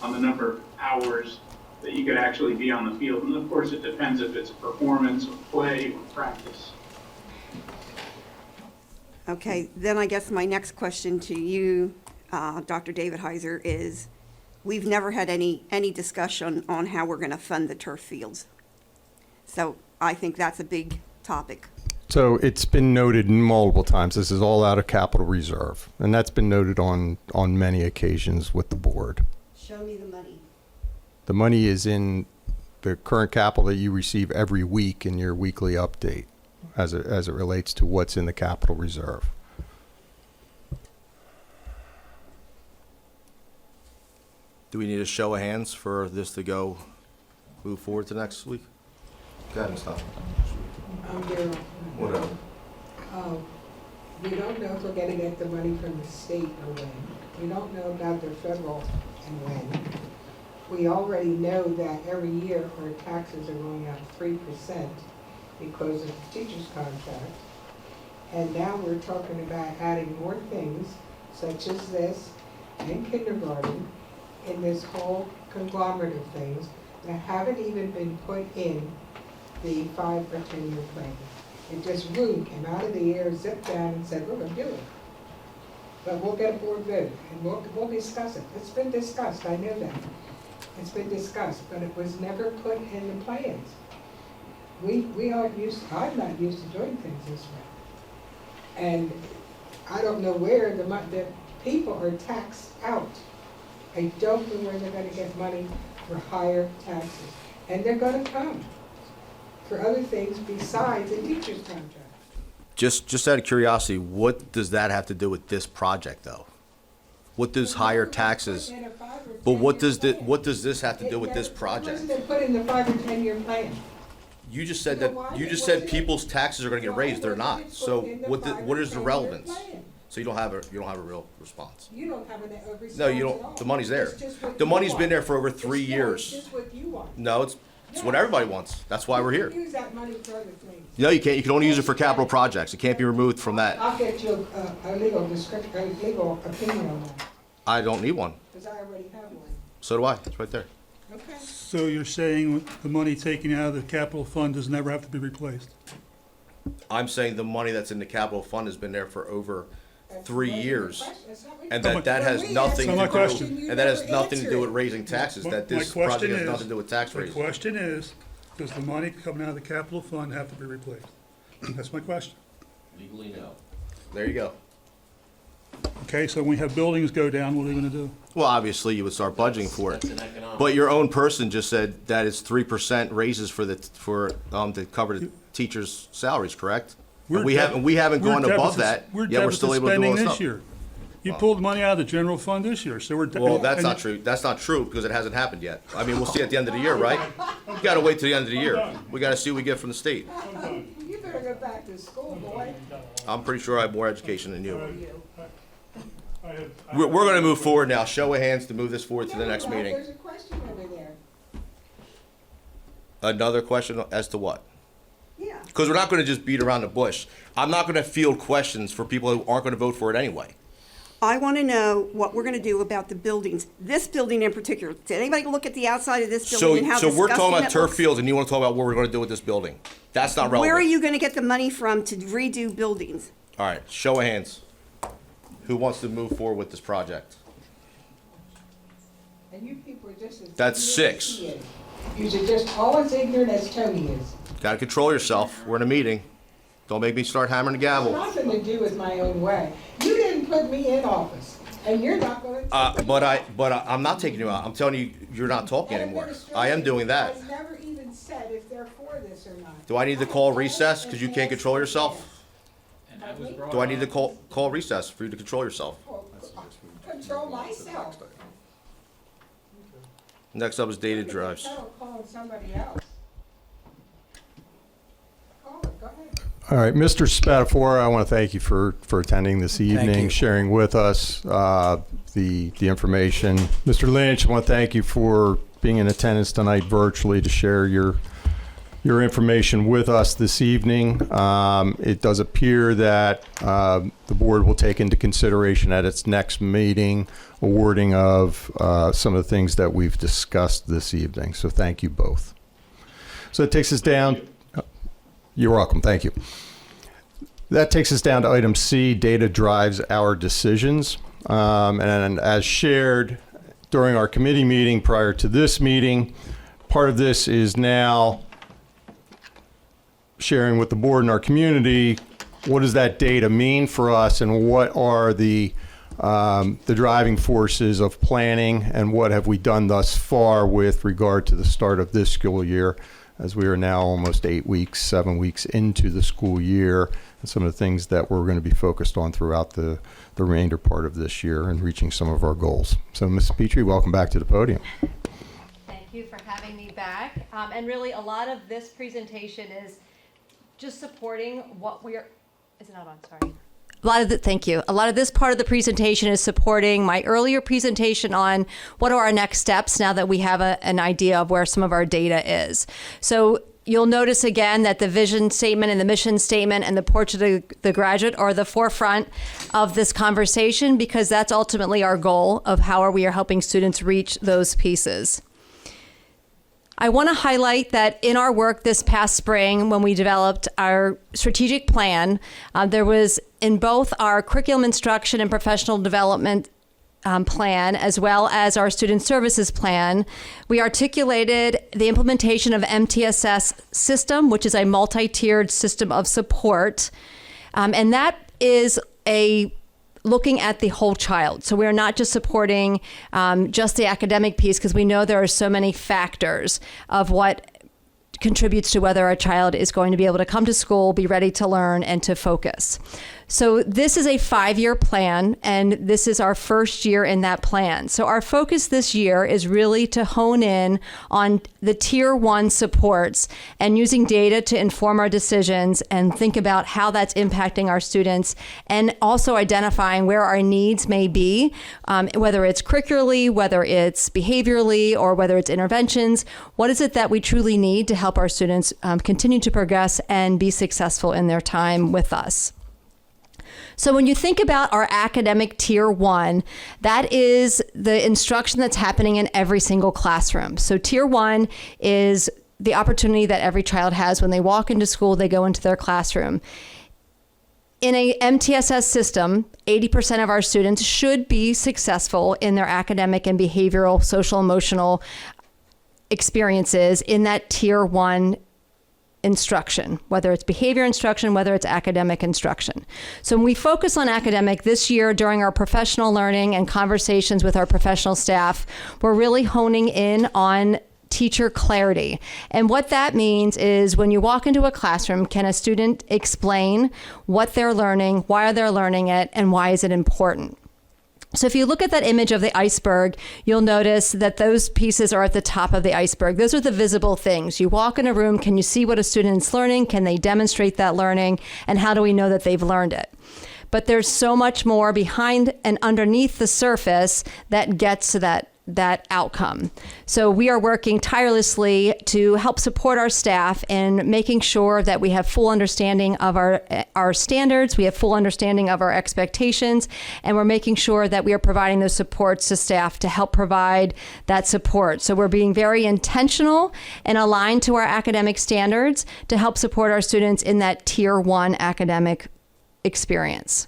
on the number of hours that you could actually be on the field. And of course, it depends if it's performance or play or practice.
Okay, then I guess my next question to you, Dr. David Heiser, is we've never had any discussion on how we're going to fund the turf fields. So I think that's a big topic.
So it's been noted multiple times, this is all out of capital reserve, and that's been noted on many occasions with the board.
Show me the money.
The money is in the current capital that you receive every week in your weekly update as it relates to what's in the capital reserve.
Do we need a show of hands for this to move forward to next week? Go ahead and stop.
Daryl.
Whatever.
We don't know if we're gonna get the money from the state or when. We don't know about the federal and when. We already know that every year our taxes are going up 3% because of the teacher's contract. And now we're talking about adding more things such as this and kindergarten in this whole conglomerate of things that haven't even been put in the 5 or 10 year plan. It just came out of the air, zipped down and said, we're gonna do it. But we'll get a board vote and we'll discuss it. It's been discussed, I know that. It's been discussed, but it was never put in the plans. We aren't used, I'm not used to doing things this way. And I don't know where the people are taxed out. I don't know where they're gonna get money for higher taxes. And they're gonna come for other things besides the teacher's contract.
Just out of curiosity, what does that have to do with this project, though? What does higher taxes? But what does this have to do with this project?
Wasn't it put in the 5 or 10 year plan?
You just said people's taxes are going to get raised. They're not. So what is the relevance? So you don't have a real response.
You don't have a response.
No, you
at all.
don't. The money's there.
It's just what
The
you
money's
want.
been there for over 3
It's
years.
just what you want.
No, it's what everybody wants. That's why we're here.
Use that money for other things.
No, you can't. You can only use it for capital projects. It can't be removed from that.
I'll get you a legal description, a legal opinion on that,
I don't need one.
because I already have one.
So do I. It's right there.
Okay.
So you're saying the money taken out of the capital fund does never have to be replaced?
I'm saying the money that's in the capital fund has been there for over 3 years. And
So
that has nothing
So
to
my
do,
question-
and that has nothing to do with raising taxes,
My-
that
my
this
question
project has
is-
nothing to do with tax
The
raising.
question is, does the money coming out of the capital fund have to be replaced? That's my question.
Legally, no. There you go.
Okay, so when we have buildings go down, what are we gonna do?
Well, obviously, you would start budgeting for it. But your own person just said that it's 3% raises to cover the teachers' salaries, correct? And we haven't
We're
gone above
deficit-
that, yet we're still able to do all
spending
this
this
stuff.
year. You pulled money out of the general fund this year, so we're.
Well, that's
and-
not true. That's not true, because it hasn't happened yet. I mean, we'll see at the end of the year, right? You gotta wait till the end of the year. We gotta see what we get from the state.
You better go back to school, boy.
I'm pretty sure I have more education than you.
I have-
We're gonna move forward now. Show of hands to move this forward to the next meeting.
There's a question over there.
Another question as to what?
Yeah.
Because we're not gonna just beat around the bush. I'm not gonna field questions for people who aren't gonna vote for it anyway.
I want to know what we're going to do about the buildings, this building in particular. Did anybody look at the outside of this building and how
So we're talking
disgusting
about
it
turf
looks?
fields, and you wanna talk about what we're gonna do with this building? That's not relevant.
Where are you going to get the money from to redo buildings?
All right, show of hands. Who wants to move forward with this project?
And you people are just as.
That's
ignorant as
6.
he is. You're just all as ignorant as Tony is.
Gotta control yourself. We're in a meeting. Don't make me start hammering the gavel.
Nothing to do with my own way. You didn't put me in office, and you're not going to.
But I'm not taking you out. I'm telling you, you're not talking anymore. I am doing that.
Has never even said if they're for this or not.
Do I need to call recess because you can't control yourself? Do I need to call recess for you to control yourself?
Control myself.
Next up is dated drives.
Settle calling somebody else. Call it, go ahead.
All right, Mr. Spatafora, I want to thank you for attending this evening,
you.
sharing with us the information. Mr. Lynch, I want to thank you for being in attendance tonight virtually to share your information with us this evening. It does appear that the board will take into consideration at its next meeting awarding of some of the things that we've discussed this evening. So thank you both. So it takes us down. You're welcome. Thank you. That takes us down to item C, data drives our decisions. And as shared during our committee meeting prior to this meeting, part of this is now sharing with the board and our community, what does that data mean for us, and what are the driving forces of planning, and what have we done thus far with regard to the start of this school year as we are now almost 7 weeks into the school year, and some of the things that we're going to be focused on throughout the remainder part of this year and reaching some of our goals. So, Ms. Petrie, welcome back to the podium.
Thank you for having me back. And really, a lot of this presentation is just supporting what we're, is it not on? Sorry. Thank you. A lot of this part of the presentation is supporting my earlier presentation on what are our next steps now that we have an idea of where some of our data is. So you'll notice again that the vision statement and the mission statement and the portrait of the graduate are the forefront of this conversation, because that's ultimately our goal of how we are helping students reach those pieces. I want to highlight that in our work this past spring, when we developed our strategic plan, there was in both our curriculum instruction and professional development plan, as well as our student services plan, we articulated the implementation of MTSS system, which is a multi-tiered system of support. And that is looking at the whole child. So we're not just supporting just the academic piece, because we know there are so many factors of what contributes to whether a child is going to be able to come to school, be ready to learn, and to focus. So this is a 5-year plan, and this is our first year in that plan. So our focus this year is really to hone in on the Tier 1 supports and using data to inform our decisions and think about how that's impacting our students, and also identifying where our needs may be, whether it's curricularly, whether it's behaviorally, or whether it's interventions. What is it that we truly need to help our students continue to progress and be successful in their time with us? So when you think about our academic Tier 1, that is the instruction that's happening in every single classroom. So Tier 1 is the opportunity that every child has when they walk into school, they go into their classroom. In a MTSS system, 80% of our students should be successful in their academic and behavioral, social, emotional experiences in that Tier 1 instruction, whether it's behavior instruction, whether it's academic instruction. So when we focus on academic this year during our professional learning and conversations with our professional staff, we're really honing in on teacher clarity. And what that means is when you walk into a classroom, can a student explain what they're learning, why they're learning it, and why is it important? So if you look at that image of the iceberg, you'll notice that those pieces are at the top of the iceberg. Those are the visible things. You walk in a room, can you see what a student's learning? Can they demonstrate that learning? And how do we know that they've learned it? But there's so much more behind and underneath the surface that gets to that outcome. So we are working tirelessly to help support our staff in making sure that we have full understanding of our standards, we have full understanding of our expectations, and we're making sure that we are providing those supports to staff to help provide that support. So we're being very intentional and aligned to our academic standards to help support our students in that Tier 1 academic experience.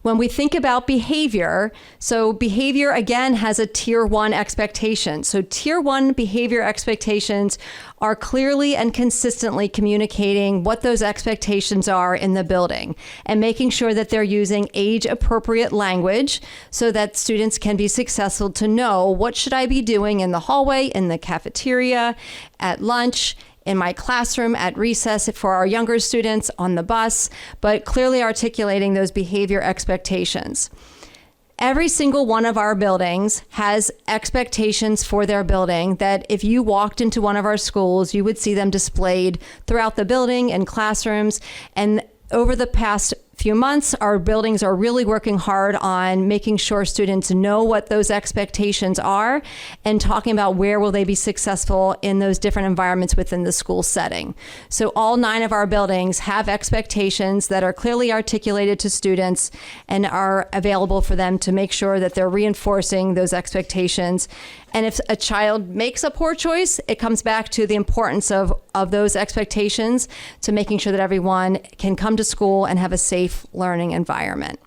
When we think about behavior, so behavior again has a Tier 1 expectation. So Tier 1 behavior expectations are clearly and consistently communicating what those expectations are in the building and making sure that they're using age-appropriate language so that students can be successful to know what should I be doing in the hallway, in the cafeteria, at lunch, in my classroom, at recess for our younger students, on the bus, but clearly articulating those behavior expectations. Every single one of our buildings has expectations for their building that if you walked into one of our schools, you would see them displayed throughout the building and classrooms. And over the past few months, our buildings are really working hard on making sure students know what those expectations are and talking about where will they be successful in those different environments within the school setting. So all 9 of our buildings have expectations that are clearly articulated to students and are available for them to make sure that they're reinforcing those expectations. And if a child makes a poor choice, it comes back to the importance of those expectations to making sure that everyone can come to school and have a safe learning environment.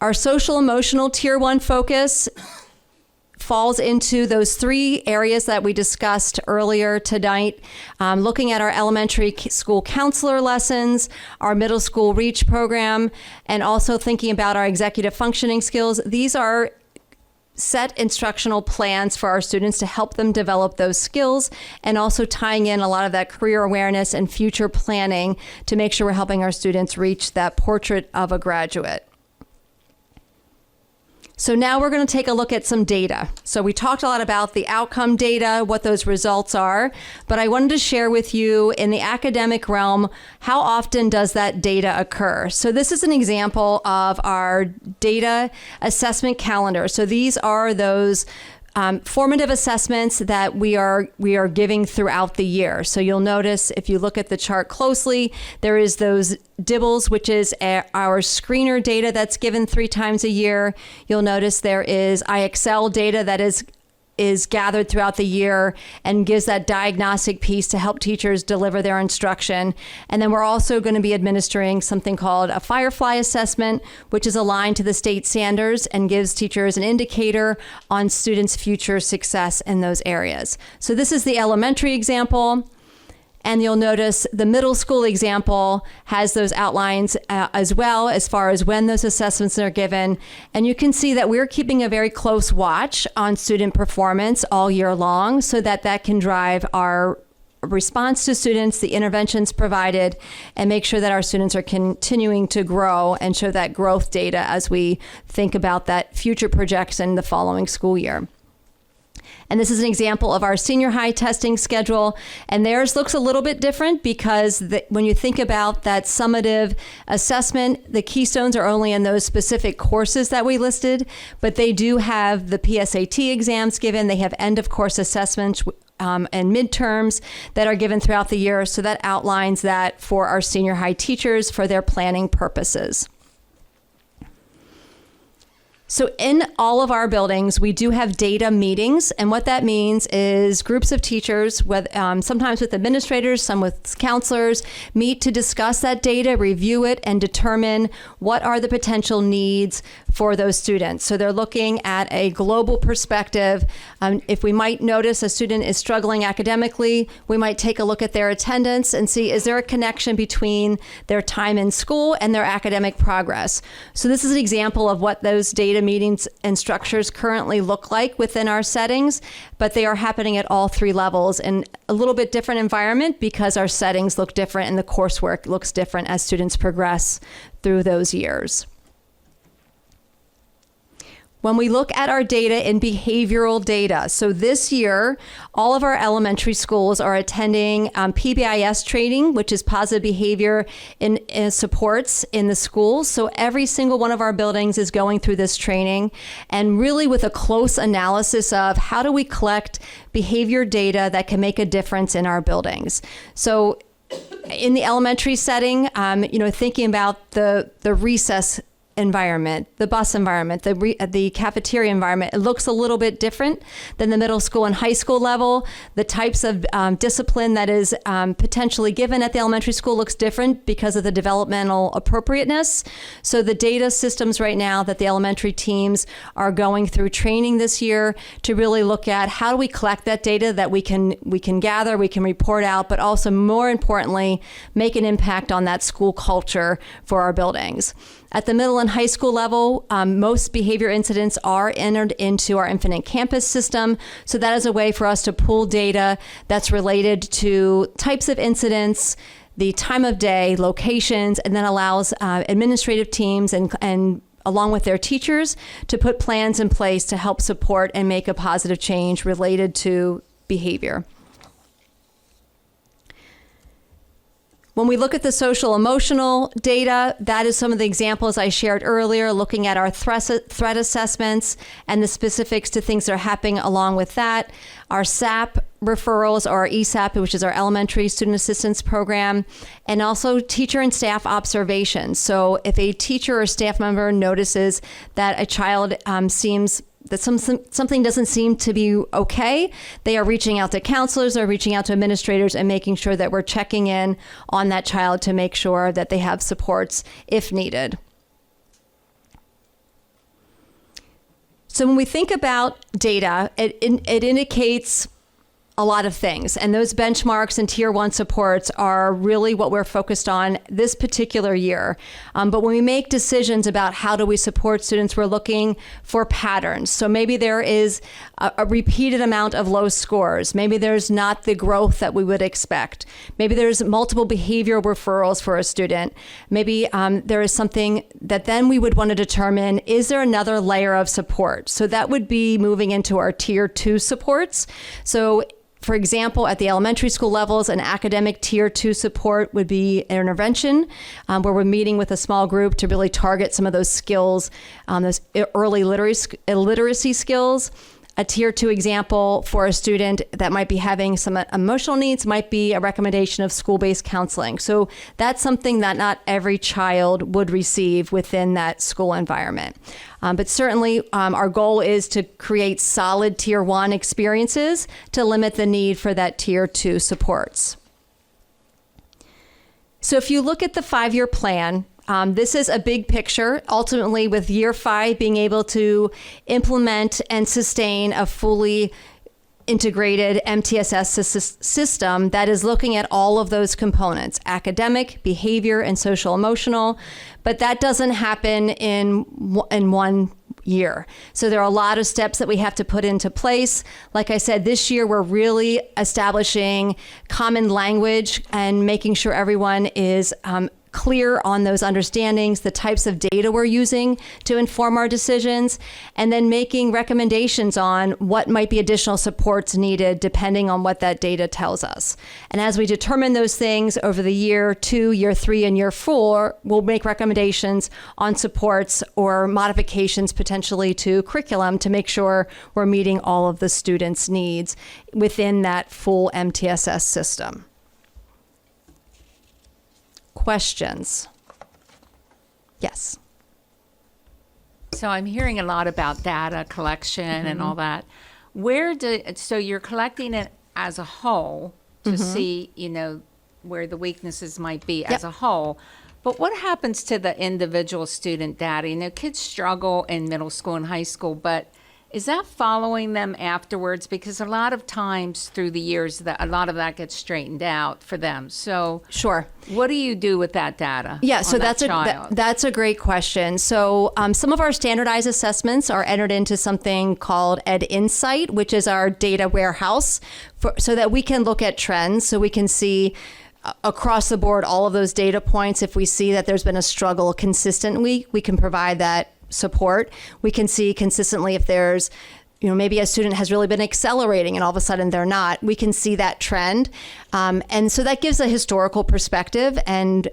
Our social emotional Tier 1 focus falls into those 3 areas that we discussed earlier tonight, looking at our elementary school counselor lessons, our middle school REACH program, and also thinking about our executive functioning skills. These are set instructional plans for our students to help them develop those skills, and also tying in a lot of that career awareness and future planning to make sure we're helping our students reach that portrait of a graduate. So now we're going to take a look at some data. So we talked a lot about the outcome data, what those results are, but I wanted to share with you in the academic realm, how often does that data occur? So this is an example of our data assessment calendar. So these are those formative assessments that we are giving throughout the year. So you'll notice if you look at the chart closely, there is those DIBELS, which is our screener data that's given 3 times a year. You'll notice there is IXL data that is gathered throughout the year and gives that diagnostic piece to help teachers deliver their instruction. And then we're also going to be administering something called a Firefly assessment, which is aligned to the state standards and gives teachers an indicator on students' future success in those areas. So this is the elementary example. And you'll notice the middle school example has those outlines as well as far as when those assessments are given. And you can see that we're keeping a very close watch on student performance all year long so that that can drive our response to students, the interventions provided, and make sure that our students are continuing to grow and show that growth data as we think about that future projection the following school year. And this is an example of our senior high testing schedule. And theirs looks a little bit different because when you think about that summative assessment, the keystones are only in those specific courses that we listed, but they do have the PSAT exams given. They have end of course assessments and midterms that are given throughout the year. So that outlines that for our senior high teachers for their planning purposes. So in all of our buildings, we do have data meetings. And what that means is groups of teachers, sometimes with administrators, some with counselors, meet to discuss that data, review it, and determine what are the potential needs for those students. So they're looking at a global perspective. If we might notice a student is struggling academically, we might take a look at their attendance and see, is there a connection between their time in school and their academic progress? So this is an example of what those data meetings and structures currently look like within our settings, but they are happening at all 3 levels in a little bit different environment because our settings look different and the coursework looks different as students progress through those years. When we look at our data in behavioral data, so this year, all of our elementary schools are attending PBIS training, which is positive behavior in supports in the schools. So every single one of our buildings is going through this training, and really with a close analysis of how do we collect behavior data that can make a difference in our buildings. So in the elementary setting, thinking about the recess environment, the bus environment, the cafeteria environment, it looks a little bit different than the middle school and high school level. The types of discipline that is potentially given at the elementary school looks different because of the developmental appropriateness. So the data systems right now that the elementary teams are going through training this year to really look at how do we collect that data that we can gather, we can report out, but also more importantly, make an impact on that school culture for our buildings. At the middle and high school level, most behavior incidents are entered into our Infinite Campus system. So that is a way for us to pull data that's related to types of incidents, the time of day, locations, and then allows administrative teams and along with their teachers to put plans in place to help support and make a positive change related to behavior. When we look at the social emotional data, that is some of the examples I shared earlier, looking at our threat assessments and the specifics to things that are happening along with that. Our SAP referrals, or our ESAP, which is our Elementary Student Assistance Program, and also teacher and staff observations. So if a teacher or staff member notices that a child seems that something doesn't seem to be okay, they are reaching out to counselors or reaching out to administrators and making sure that we're checking in on that child to make sure that they have supports if needed. So when we think about data, it indicates a lot of things. And those benchmarks and tier 1 supports are really what we're focused on this particular year. But when we make decisions about how do we support students, we're looking for patterns. So maybe there is a repeated amount of low scores. Maybe there's not the growth that we would expect. Maybe there's multiple behavioral referrals for a student. Maybe there is something that then we would want to determine, is there another layer of support? So that would be moving into our tier 2 supports. So for example, at the elementary school levels, an academic tier 2 support would be an intervention where we're meeting with a small group to really target some of those skills, those early literacy skills. A tier 2 example for a student that might be having some emotional needs might be a recommendation of school-based counseling. So that's something that not every child would receive within that school environment. But certainly our goal is to create solid tier 1 experiences to limit the need for that tier 2 supports. So if you look at the 5-year plan, this is a big picture, ultimately with year 5 being able to implement and sustain a fully integrated MTSS system that is looking at all of those components, academic, behavior, and social emotional. But that doesn't happen in one year. So there are a lot of steps that we have to put into place. Like I said, this year we're really establishing common language and making sure everyone is clear on those understandings, the types of data we're using to inform our decisions, and then making recommendations on what might be additional supports needed depending on what that data tells us. And as we determine those things over the year 2, year 3, and year 4, we'll make recommendations on supports or modifications potentially to curriculum to make sure we're meeting all of the students' needs within that full MTSS system. Questions? Yes.
So I'm hearing a lot about data collection and all that. So you're collecting it as a whole to see, where the weaknesses might be as a whole. But what happens to the individual student data? Kids struggle in middle school and high school, but is that following them afterwards? Because a lot of times through the years, that a lot of that gets straightened out for them. So
sure,
what do you do with that data?
Yeah, so that's a great question. So some of our standardized assessments are entered into something called Ed Insight, which is our data warehouse, so that we can look at trends, so we can see across the board all of those data points. If we see that there's been a struggle consistently, we can provide that support. We can see consistently if there's, maybe a student has really been accelerating and all of a sudden they're not. We can see that trend. And so that gives a historical perspective. And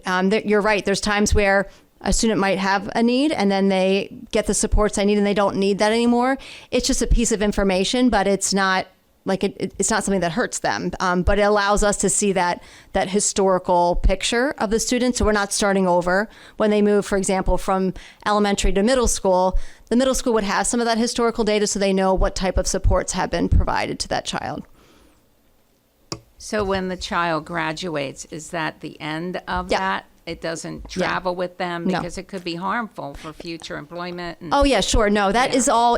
you're right, there's times where a student might have a need and then they get the supports they need and they don't need that anymore. It's just a piece of information, but it's not like it's not something that hurts them, but it allows us to see that historical picture of the student. So we're not starting over when they move, for example, from elementary to middle school. The middle school would have some of that historical data so they know what type of supports have been provided to that child.
So when the child graduates, is that the end of that? It doesn't travel with them because it could be harmful for future employment.
Oh yeah, sure. No, that is all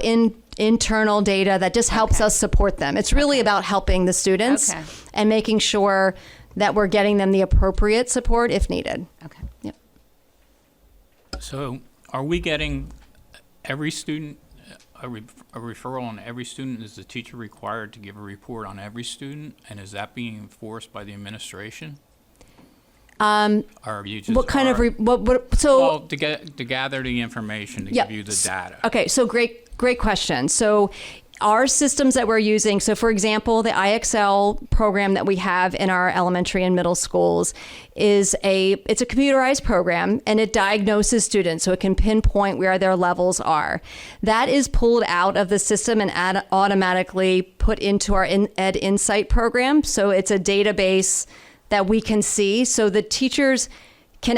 internal data that just helps us support them. It's really about helping the students and making sure that we're getting them the appropriate support if needed.
Okay.
Yep.
So are we getting every student, a referral on every student? Is the teacher required to give a report on every student? And is that being enforced by the administration? Or you just
what kind of
to gather the information to give you the data?
Okay, so great question. So our systems that we're using, so for example, the IXL program that we have in our elementary and middle schools it's a computerized program and it diagnoses students so it can pinpoint where their levels are. That is pulled out of the system and automatically put into our Ed Insight program. So it's a database that we can see. So the teachers can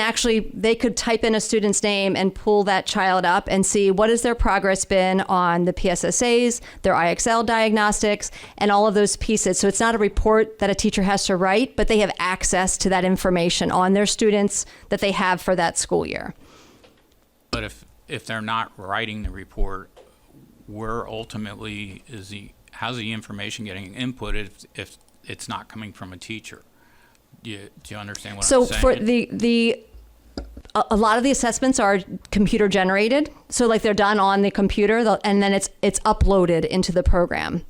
they could type in a student's name and pull that child up and see what has their progress been on the PSSAs, their IXL diagnostics, and all of those pieces. So it's not a report that a teacher has to write, but they have access to that information on their students that they have for that school year.
But if they're not writing the report, where ultimately is the how's the information getting inputted if it's not coming from a teacher? Do you understand what
So
I'm saying?
for a lot of the assessments are computer generated. So like they're done on the computer and then it's uploaded into the program.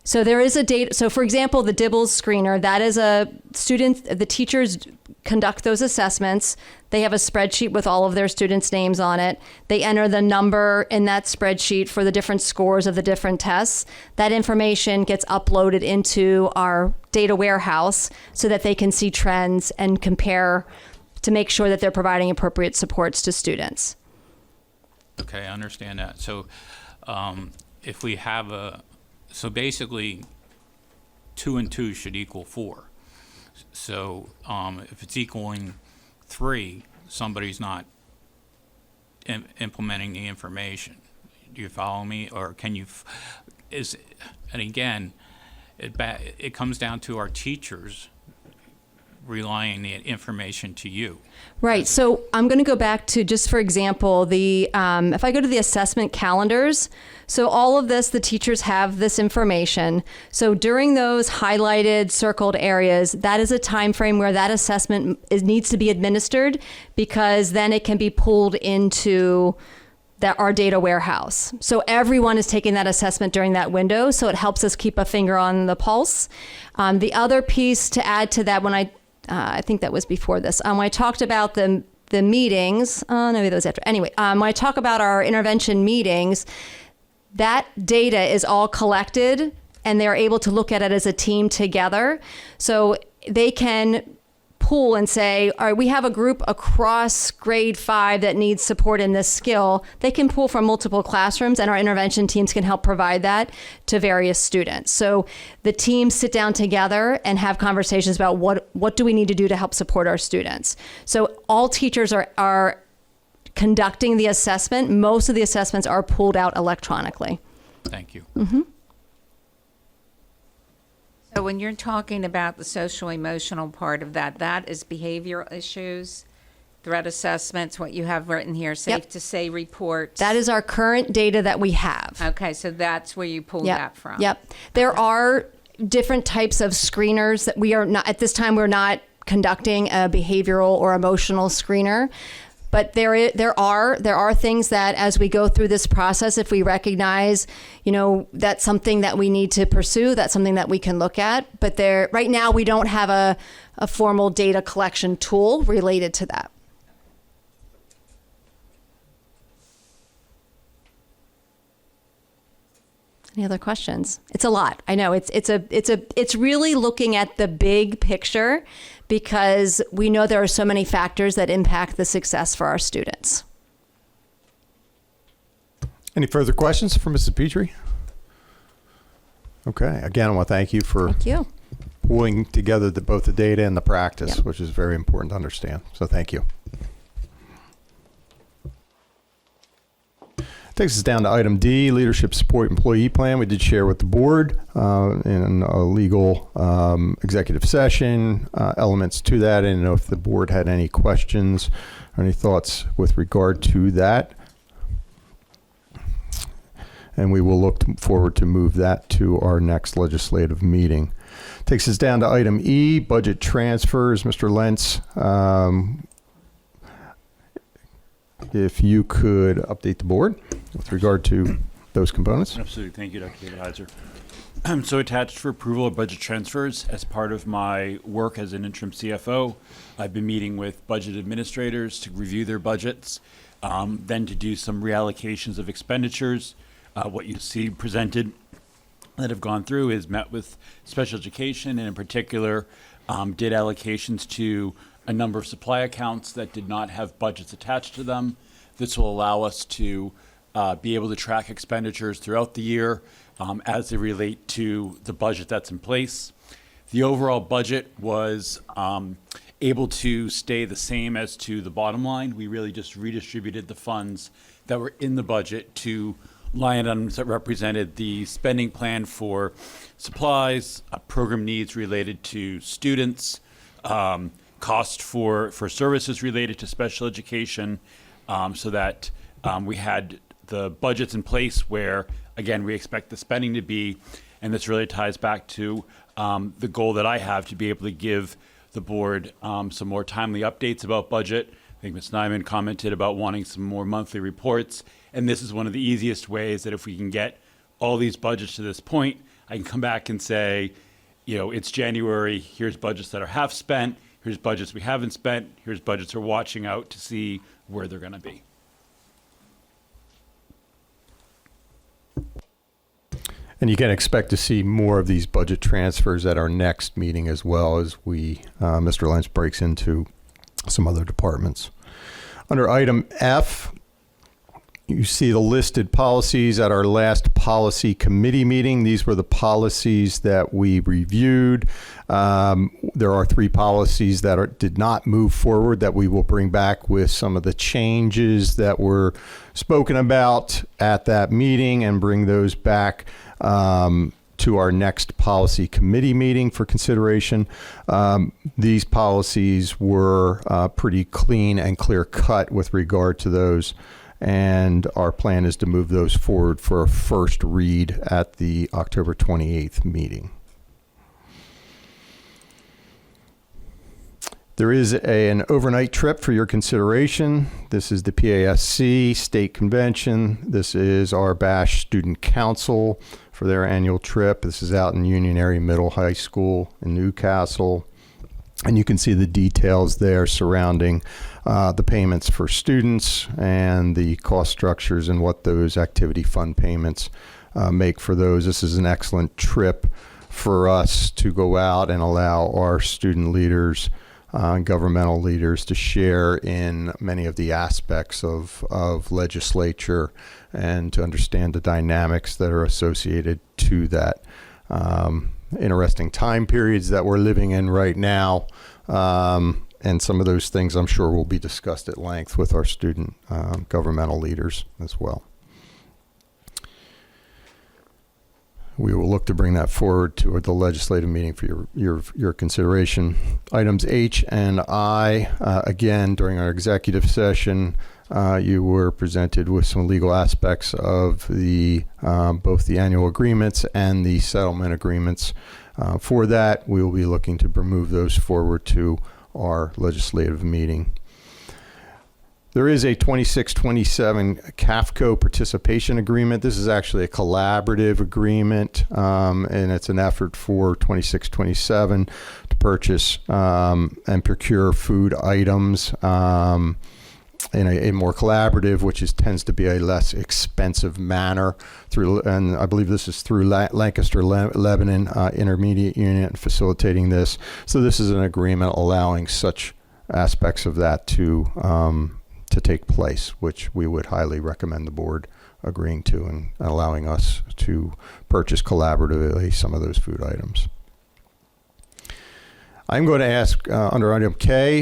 So there is a data. So for example, the Dibbles screener, that is a student, the teachers conduct those assessments. They have a spreadsheet with all of their students' names on it. They enter the number in that spreadsheet for the different scores of the different tests. That information gets uploaded into our data warehouse so that they can see trends and compare to make sure that they're providing appropriate supports to students.
Okay, I understand that. So if we have so basically 2 and 2 should equal 4. So if it's equaling 3, somebody's not implementing the information. Do you follow me? Or can you, and again, it comes down to our teachers relaying the information to you.
Right. So I'm going to go back to, just for example, if I go to the assessment calendars, so all of this, the teachers have this information. So during those highlighted, circled areas, that is a time frame where that assessment needs to be administered, because then it can be pulled into our data warehouse. So everyone is taking that assessment during that window, so it helps us keep a finger on the pulse. The other piece to add to that, when I think that was before this, when I talked about the meetings, no, maybe that was after. Anyway, when I talk about our intervention meetings, that data is all collected and they're able to look at it as a team together. So they can pool and say, all right, we have a group across grade 5 that needs support in this skill. They can pull from multiple classrooms, and our intervention teams can help provide that to various students. So the teams sit down together and have conversations about what do we need to do to help support our students. So all teachers are conducting the assessment. Most of the assessments are pulled out electronically.
Thank you.
Mm-hmm.
So when you're talking about the social emotional part of that is behavioral issues, threat assessments, what you have written here, safe to say reports.
That is our current data that we have.
Okay, so that's where you pulled that from.
Yep. There are different types of screeners that we are not, at this time, we're not conducting a behavioral or emotional screener. But there are things that, as we go through this process, if we recognize, that's something that we need to pursue, that's something that we can look at. But right now, we don't have a formal data collection tool related to that. Any other questions? It's a lot. I know it's really looking at the big picture, because we know there are so many factors that impact the success for our students.
Any further questions for Mrs. Petrie? Okay. Again, I want to thank you for pulling together both the data and the practice, which is very important to understand. So thank you. Takes us down to item D, Leadership Support Employee Plan. We did share with the board in a legal executive session elements to that. I didn't know if the board had any questions or any thoughts with regard to that. And we will look forward to move that to our next legislative meeting. Takes us down to item E, budget transfers. Mr. Lentz, if you could update the board with regard to those components.
Absolutely. Thank you, Dr. David Heiser. So attached for approval of budget transfers. As part of my work as an interim CFO, I've been meeting with budget administrators to review their budgets, then to do some reallocations of expenditures. What you see presented that have gone through is met with special education, and in particular did allocations to a number of supply accounts that did not have budgets attached to them. This will allow us to be able to track expenditures throughout the year as they relate to the budget that's in place. The overall budget was able to stay the same as to the bottom line. We really just redistributed the funds that were in the budget to line items that represented the spending plan for supplies, program needs related to students, cost for services related to special education, so that we had the budgets in place where again, we expect the spending to be, and this really ties back to the goal that I have to be able to give the board some more timely updates about budget. I think Ms. Nyman commented about wanting some more monthly reports, and this is one of the easiest ways that if we can get all these budgets to this point, I can come back and say, you know, it's January, here's budgets that are half spent, here's budgets we haven't spent, here's budgets we're watching out to see where they're going to be.
And you can expect to see more of these budget transfers at our next meeting as well as Mr. Lynch breaks into some other departments. Under item F, you see the listed policies at our last policy committee meeting. These were the policies that we reviewed. There are 3 policies that did not move forward that we will bring back with some of the changes that were spoken about at that meeting and bring those back to our next policy committee meeting for consideration. These policies were pretty clean and clear cut with regard to those, and our plan is to move those forward for a first read at the October 28th meeting. There is an overnight trip for your consideration. This is the PASC State Convention. This is our BASH Student Council for their annual trip. This is out in Unionary Middle High School in Newcastle. And you can see the details there surrounding the payments for students and the cost structures and what those activity fund payments make for those. This is an excellent trip for us to go out and allow our student leaders, governmental leaders to share in many of the aspects of legislature and to understand the dynamics that are associated to that. Interesting time periods that we're living in right now. And some of those things I'm sure will be discussed at length with our student governmental leaders as well. We will look to bring that forward to the legislative meeting for your consideration. Items H and I, again, during our executive session, you were presented with some legal aspects of both the annual agreements and the settlement agreements. For that, we will be looking to move those forward to our legislative meeting. There is a 26-27 CAFCO participation agreement. This is actually a collaborative agreement, and it's an effort for 26-27 to purchase and procure food items in a more collaborative, which tends to be a less expensive manner and I believe this is through Lancaster Lebanon Intermediate Unit facilitating this. So this is an agreement allowing such aspects of that to take place, which we would highly recommend the board agreeing to and allowing us to purchase collaboratively some of those food items. I'm going to ask under item K,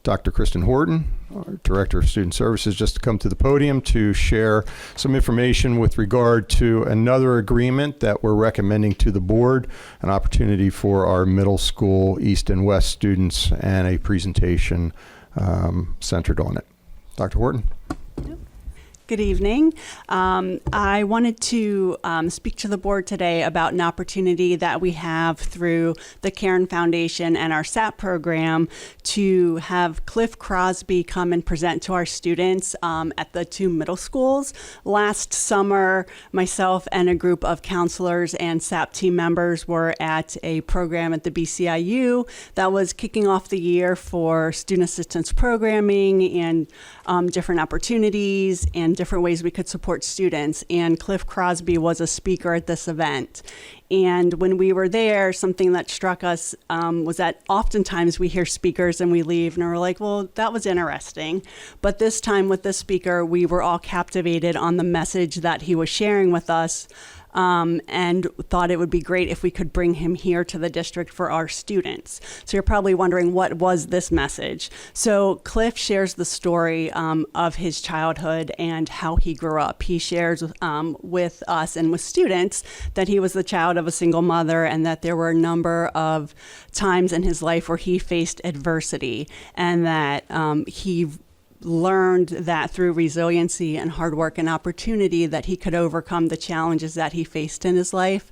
Dr. Kristen Horton, our Director of Student Services, just to come to the podium to share some information with regard to another agreement that we're recommending to the board, an opportunity for our middle school East and West students, and a presentation centered on it. Dr. Horton.
Good evening. I wanted to speak to the board today about an opportunity that we have through the Cairn Foundation and our SAP program to have Cliff Crosby come and present to our students at the 2 middle schools. Last summer, myself and a group of counselors and SAP team members were at a program at the BCIU that was kicking off the year for student assistance programming and different opportunities and different ways we could support students. And Cliff Crosby was a speaker at this event. And when we were there, something that struck us was that oftentimes we hear speakers and we leave and we're like, well, that was interesting. But this time with this speaker, we were all captivated on the message that he was sharing with us. And thought it would be great if we could bring him here to the district for our students. So you're probably wondering, what was this message? So Cliff shares the story of his childhood and how he grew up. He shares with us and with students that he was the child of a single mother and that there were a number of times in his life where he faced adversity and that he learned that through resiliency and hard work and opportunity that he could overcome the challenges that he faced in his life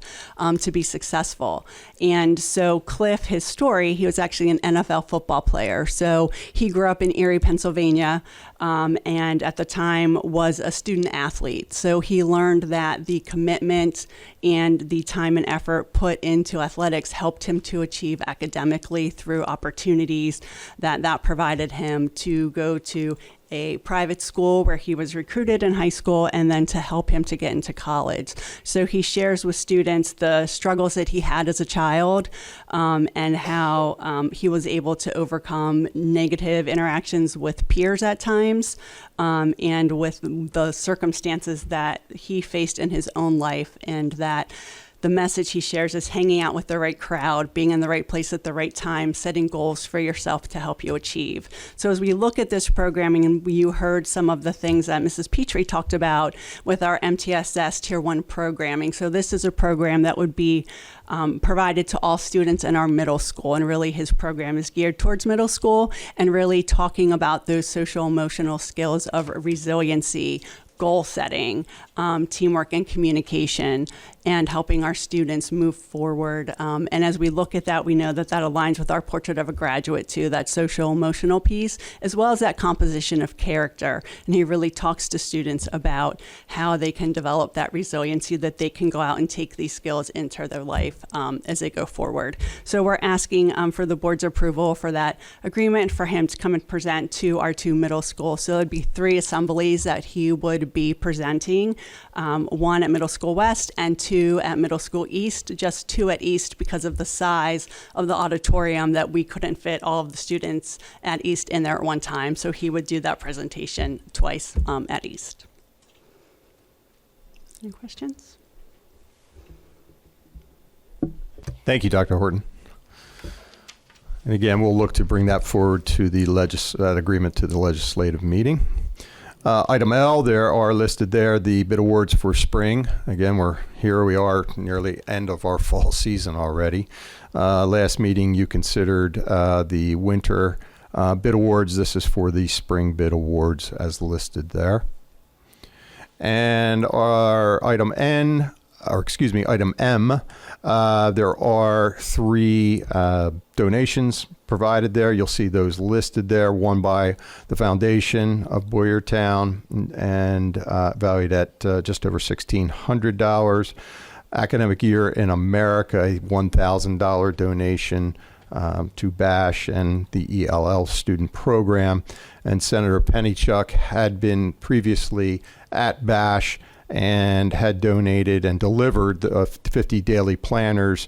to be successful. And so Cliff, his story, he was actually an NFL football player. So he grew up in Erie, Pennsylvania, and at the time was a student athlete. So he learned that the commitment and the time and effort put into athletics helped him to achieve academically through opportunities that provided him to go to a private school where he was recruited in high school, and then to help him to get into college. So he shares with students the struggles that he had as a child, and how he was able to overcome negative interactions with peers at times, and with the circumstances that he faced in his own life, and that the message he shares is hanging out with the right crowd, being in the right place at the right time, setting goals for yourself to help you achieve. So as we look at this programming, and you heard some of the things that Mrs. Petrie talked about with our MTSS Tier 1 programming. So this is a program that would be provided to all students in our middle school. And really his program is geared towards middle school and really talking about those social emotional skills of resiliency, goal setting, teamwork and communication, and helping our students move forward. And as we look at that, we know that that aligns with our portrait of a graduate too, that social emotional piece, as well as that composition of character. And he really talks to students about how they can develop that resiliency, that they can go out and take these skills into their life as they go forward. So we're asking for the board's approval for that agreement for him to come and present to our 2 middle schools. So it'd be 3 assemblies that he would be presenting, 1 at Middle School West and 2 at Middle School East, just 2 at East because of the size of the auditorium that we couldn't fit all of the students at East in there at one time. So he would do that presentation twice at East. Any questions?
Thank you, Dr. Horton. And again, we'll look to bring that forward to the that agreement to the legislative meeting. Item L, there are listed there the bid awards for spring. Again, we are nearly end of our fall season already. Last meeting you considered the winter bid awards. This is for the spring bid awards as listed there. And our item M, there are 3 donations provided there. You'll see those listed there, one by the Foundation of Boyertown and valued at just over $1,600. Academic Year in America, a $1,000 donation to BASH and the ELL student program. And Senator Pennychuck had been previously at BASH and had donated and delivered 50 daily planners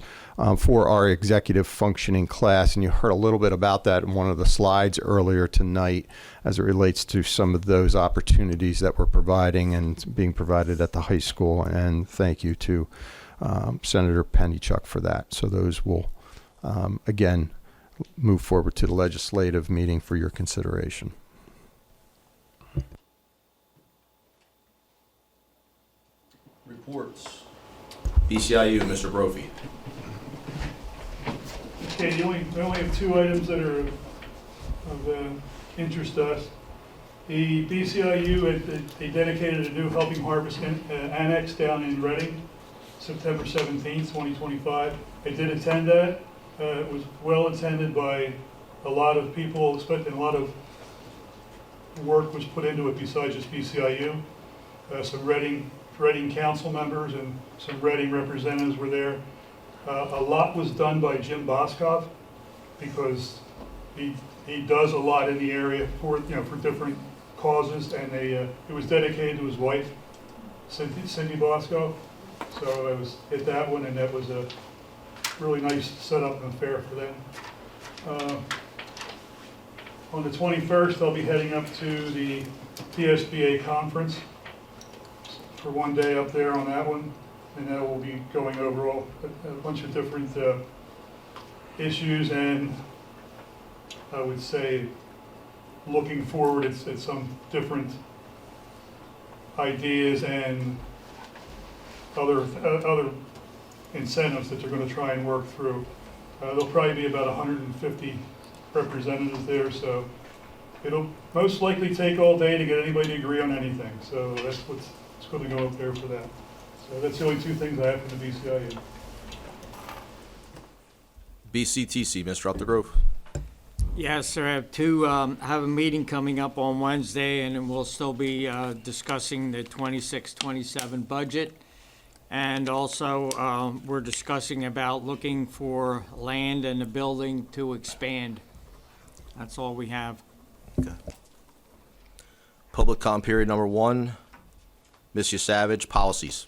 for our executive functioning class. And you heard a little bit about that in one of the slides earlier tonight as it relates to some of those opportunities that we're providing and being provided at the high school. And thank you to Senator Pennychuck for that. So those will, again, move forward to the legislative meeting for your consideration.
Reports. BCIU, Mr. Brophy.
Okay, we only have 2 items that are of interest to us. The BCIU, they dedicated a new Helping Harvest annex down in Reading, September 17th, 2025. I did attend that. It was well attended by a lot of people, and a lot of work was put into it besides just BCIU. Some Reading council members and some Reading representatives were there. A lot was done by Jim Boskov because he does a lot in the area for different causes, and it was dedicated to his wife, Cindy Boskov. So I was at that one, and that was a really nice setup and affair for them. On the 21st, I'll be heading up to the PSBA conference for one day up there on that one, and that will be going over a bunch of different issues, and I would say looking forward at some different ideas and other incentives that they're going to try and work through. There'll probably be about 150 representatives there, so it'll most likely take all day to get anybody to agree on anything, so that's what's going to go up there for that. So that's the only two things I have for the BCIU.
BCTC, Mr. Updegrove.
Yes, sir. I have two, have a meeting coming up on Wednesday, and then we'll still be discussing the 26-27 budget. And also, we're discussing about looking for land and a building to expand. That's all we have.
Okay. Public comment period number 1. Ms. Savage, policies.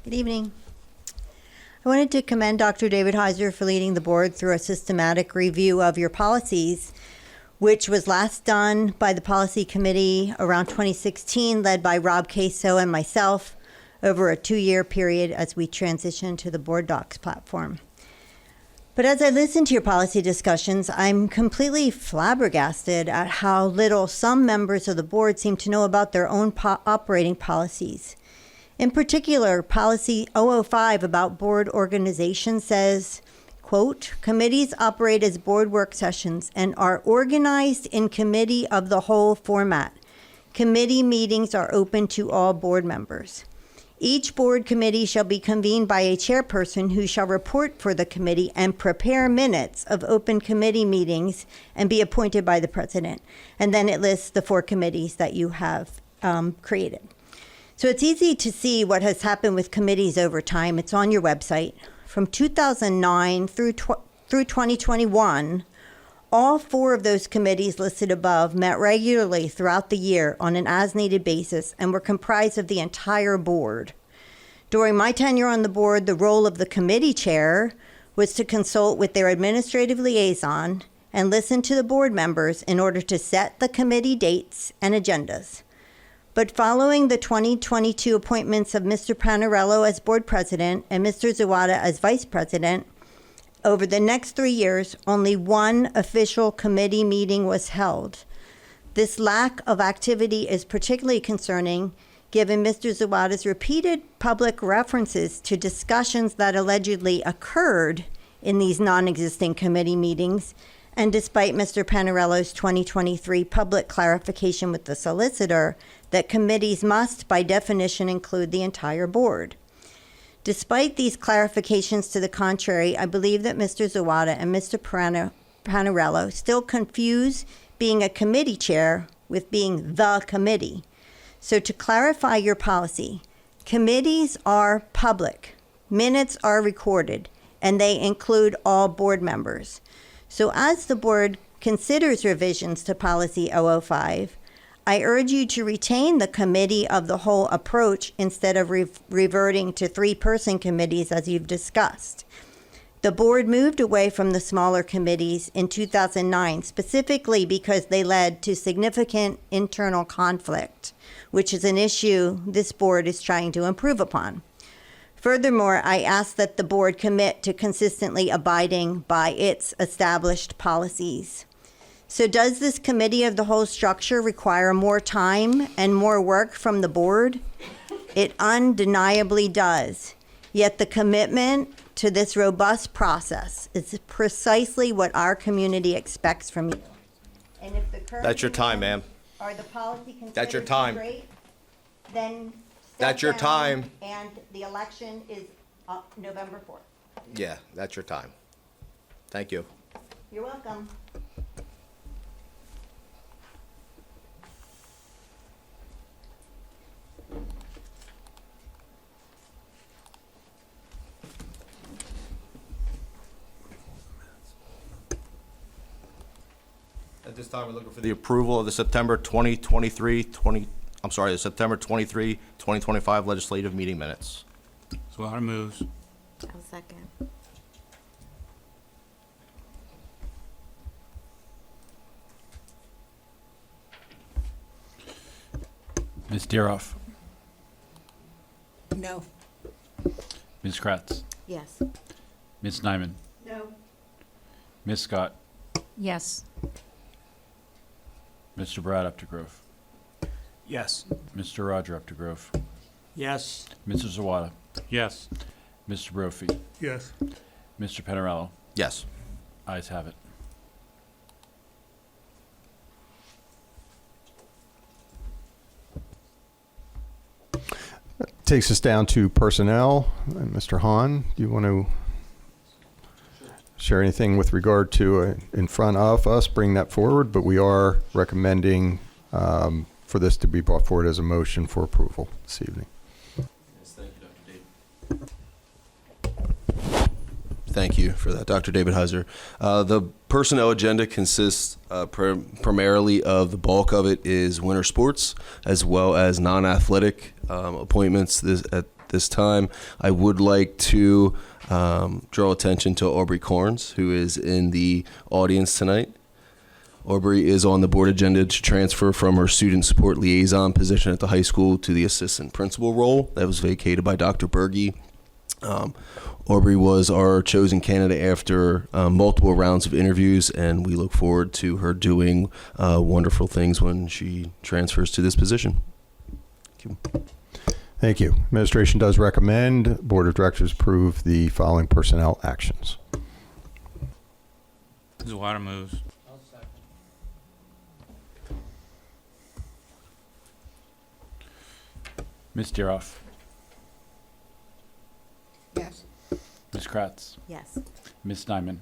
Good evening. I wanted to commend Dr. David Heiser for leading the board through a systematic review of your policies, which was last done by the policy committee around 2016, led by Rob Caso and myself over a 2-year period as we transitioned to the Board Docs platform. But as I listen to your policy discussions, I'm completely flabbergasted at how little some members of the board seem to know about their own operating policies. In particular, Policy 005 about board organization says, quote, committees operate as board work sessions and are organized in committee of the whole format. Committee meetings are open to all board members. Each board committee shall be convened by a chairperson who shall report for the committee and prepare minutes of open committee meetings and be appointed by the president. And then it lists the 4 committees that you have created. So it's easy to see what has happened with committees over time. It's on your website. From 2009 through 2021, all 4 of those committees listed above met regularly throughout the year on an as-needed basis and were comprised of the entire board. During my tenure on the board, the role of the committee chair was to consult with their administrative liaison and listen to the board members in order to set the committee dates and agendas. But following the 2022 appointments of Mr. Panarello as board president and Mr. Zawada as vice president, over the next 3 years, only 1 official committee meeting was held. This lack of activity is particularly concerning given Mr. Zawada's repeated public references to discussions that allegedly occurred in these non-existing committee meetings, and despite Mr. Panarello's 2023 public clarification with the solicitor that committees must, by definition, include the entire board. Despite these clarifications to the contrary, I believe that Mr. Zawada and Mr. Panarello still confuse being a committee chair with being the committee. So to clarify your policy, committees are public, minutes are recorded, and they include all board members. So as the board considers revisions to Policy 005, I urge you to retain the committee of the whole approach instead of reverting to 3-person committees as you've discussed. The board moved away from the smaller committees in 2009, specifically because they led to significant internal conflict, which is an issue this board is trying to improve upon. Furthermore, I ask that the board commit to consistently abiding by its established policies. So does this committee of the whole structure require more time and more work from the board? It undeniably does. Yet the commitment to this robust process is precisely what our community expects from you. And if the current
That's your time, ma'am.
Are the policy considered
That's your time.
great, then
That's your
down,
time.
and the election is November 4th.
Yeah, that's your time. Thank you.
You're welcome.
At this time, we're looking for the approval of the September 2025 legislative meeting minutes.
Sawada moves.
I'll second.
Ms. Deroff,
No.
Ms. Kratz,
Yes.
Ms. Nyman,
No.
Ms. Scott,
Yes.
Mr. Brad Updegrove,
Yes.
Mr. Roger Updegrove,
Yes.
Mr. Zawada,
Yes.
Mr. Brophy,
Yes.
Mr. Penarello.
Yes.
Ayes have it.
Takes us down to personnel. Mr. Hahn, do you want to share anything with regard to in front of us? Bring that forward, but we are recommending for this to be brought forward as a motion for approval this evening.
Thank you for that, Dr. David Heiser. The personnel agenda consists primarily of the bulk of it is winter sports as well as non-athletic appointments at this time. I would like to draw attention to Aubrey Corns, who is in the audience tonight. Aubrey is on the board agenda to transfer from her student support liaison position at the high school to the assistant principal role that was vacated by Dr. Berge. Aubrey was our chosen candidate after multiple rounds of interviews, and we look forward to her doing wonderful things when she transfers to this position. Thank you.
Thank you. Administration does recommend Board of Directors approve the following personnel actions.
Zawada moves.
Ms. Deeroff,
Yes.
Ms. Kratz,
Yes.
Ms. Nyman,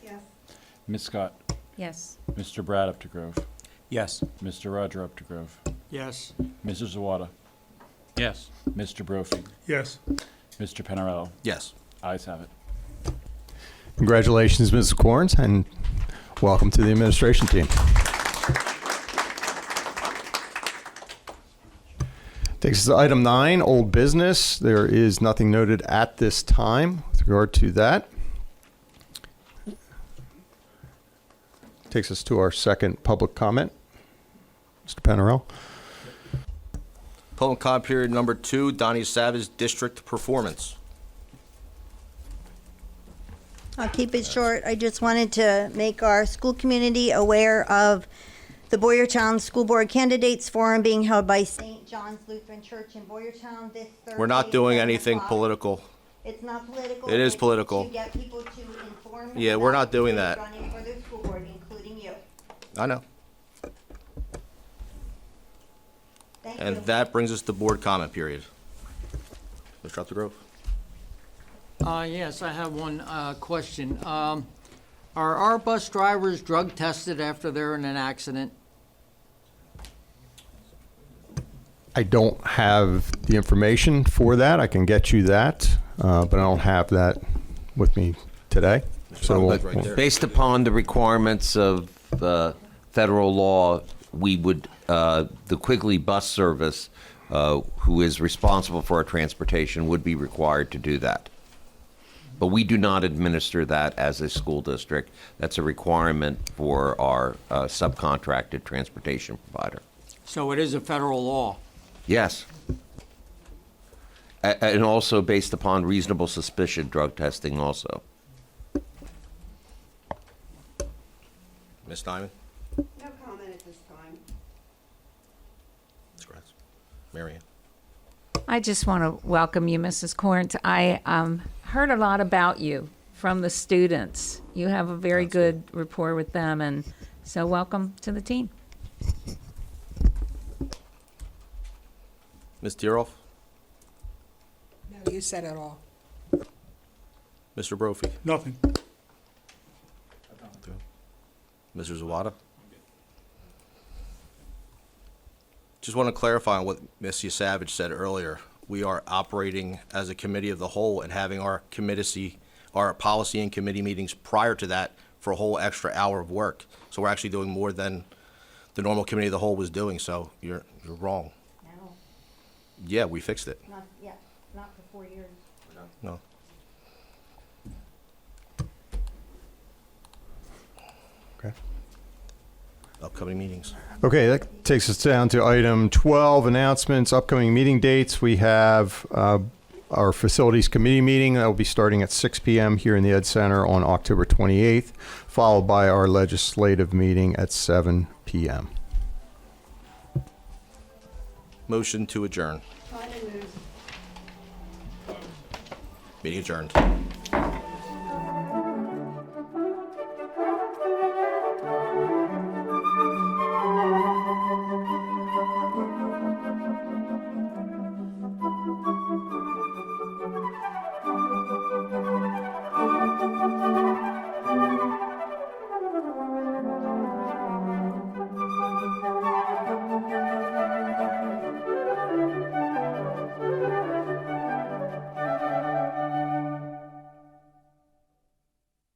Yes.
Ms. Scott,
Yes.
Mr. Brad Updegrove,
Yes.
Mr. Roger Updegrove,
Yes.
Mrs. Zawada,
Yes.
Mr. Brophy,
Yes.
Mr. Penarello.
Yes.
Ayes have it.
Congratulations, Mrs. Corns, and welcome to the administration team. Takes us to item 9, old business. There is nothing noted at this time with regard to that. Takes us to our second public comment. Mr. Penarello.
Public comment period number 2, Donnie Savage District Performance.
I'll keep it short. I just wanted to make our school community aware of the Boyertown School Board Candidates Forum being held by St. John's Lutheran Church in Boyertown this Thursday.
We're not doing
7
anything
o'clock.
political.
It's not political.
It is
it's
political.
To get people to inform.
Yeah, we're
about
not doing
who's
that.
Running for the school board, including you.
I know.
Thank
And
you.
that brings us to board comment period. Mr. Updegrove?
Yes, I have one question. Are our bus drivers drug tested after they're in an accident?
I don't have the information for that. I can get you that, but I don't have that with me today. So
Right there.
Based upon the requirements of federal law, we would, the Quigley bus service, who is responsible for our transportation, would be required to do that. But we do not administer that as a school district. That's a requirement for our subcontracted transportation provider.
So it is a federal law.
Yes. And also based upon reasonable suspicion drug testing also.
Ms. Diamond?
No comment at this time.
Ms. Gratz? Mary Ann?
I just want to welcome you, Mrs. Corns. I heard a lot about you from the students. You have a very good rapport with them, and so welcome to the team.
Ms. Deeroff?
No, you said it all.
Mr. Brophy?
Nothing.
Mr. Zawada? Just want to clarify on what Ms. Savage said earlier. We are operating as a committee of the whole and having our policy and committee meetings prior to that for a whole extra hour of work. So we're actually doing more than the normal committee of the whole was doing, so you're wrong.
No,
Yeah, we fixed it.
not yet, not for 4 years.
No.
Okay.
Upcoming meetings.
Okay, that takes us down to item 12, announcements, upcoming meeting dates. We have our Facilities Committee meeting. That will be starting at 6 p.m. here in the Ed Center on October 28th, followed by our legislative meeting at 7 p.m.
Motion to adjourn. Meeting adjourned.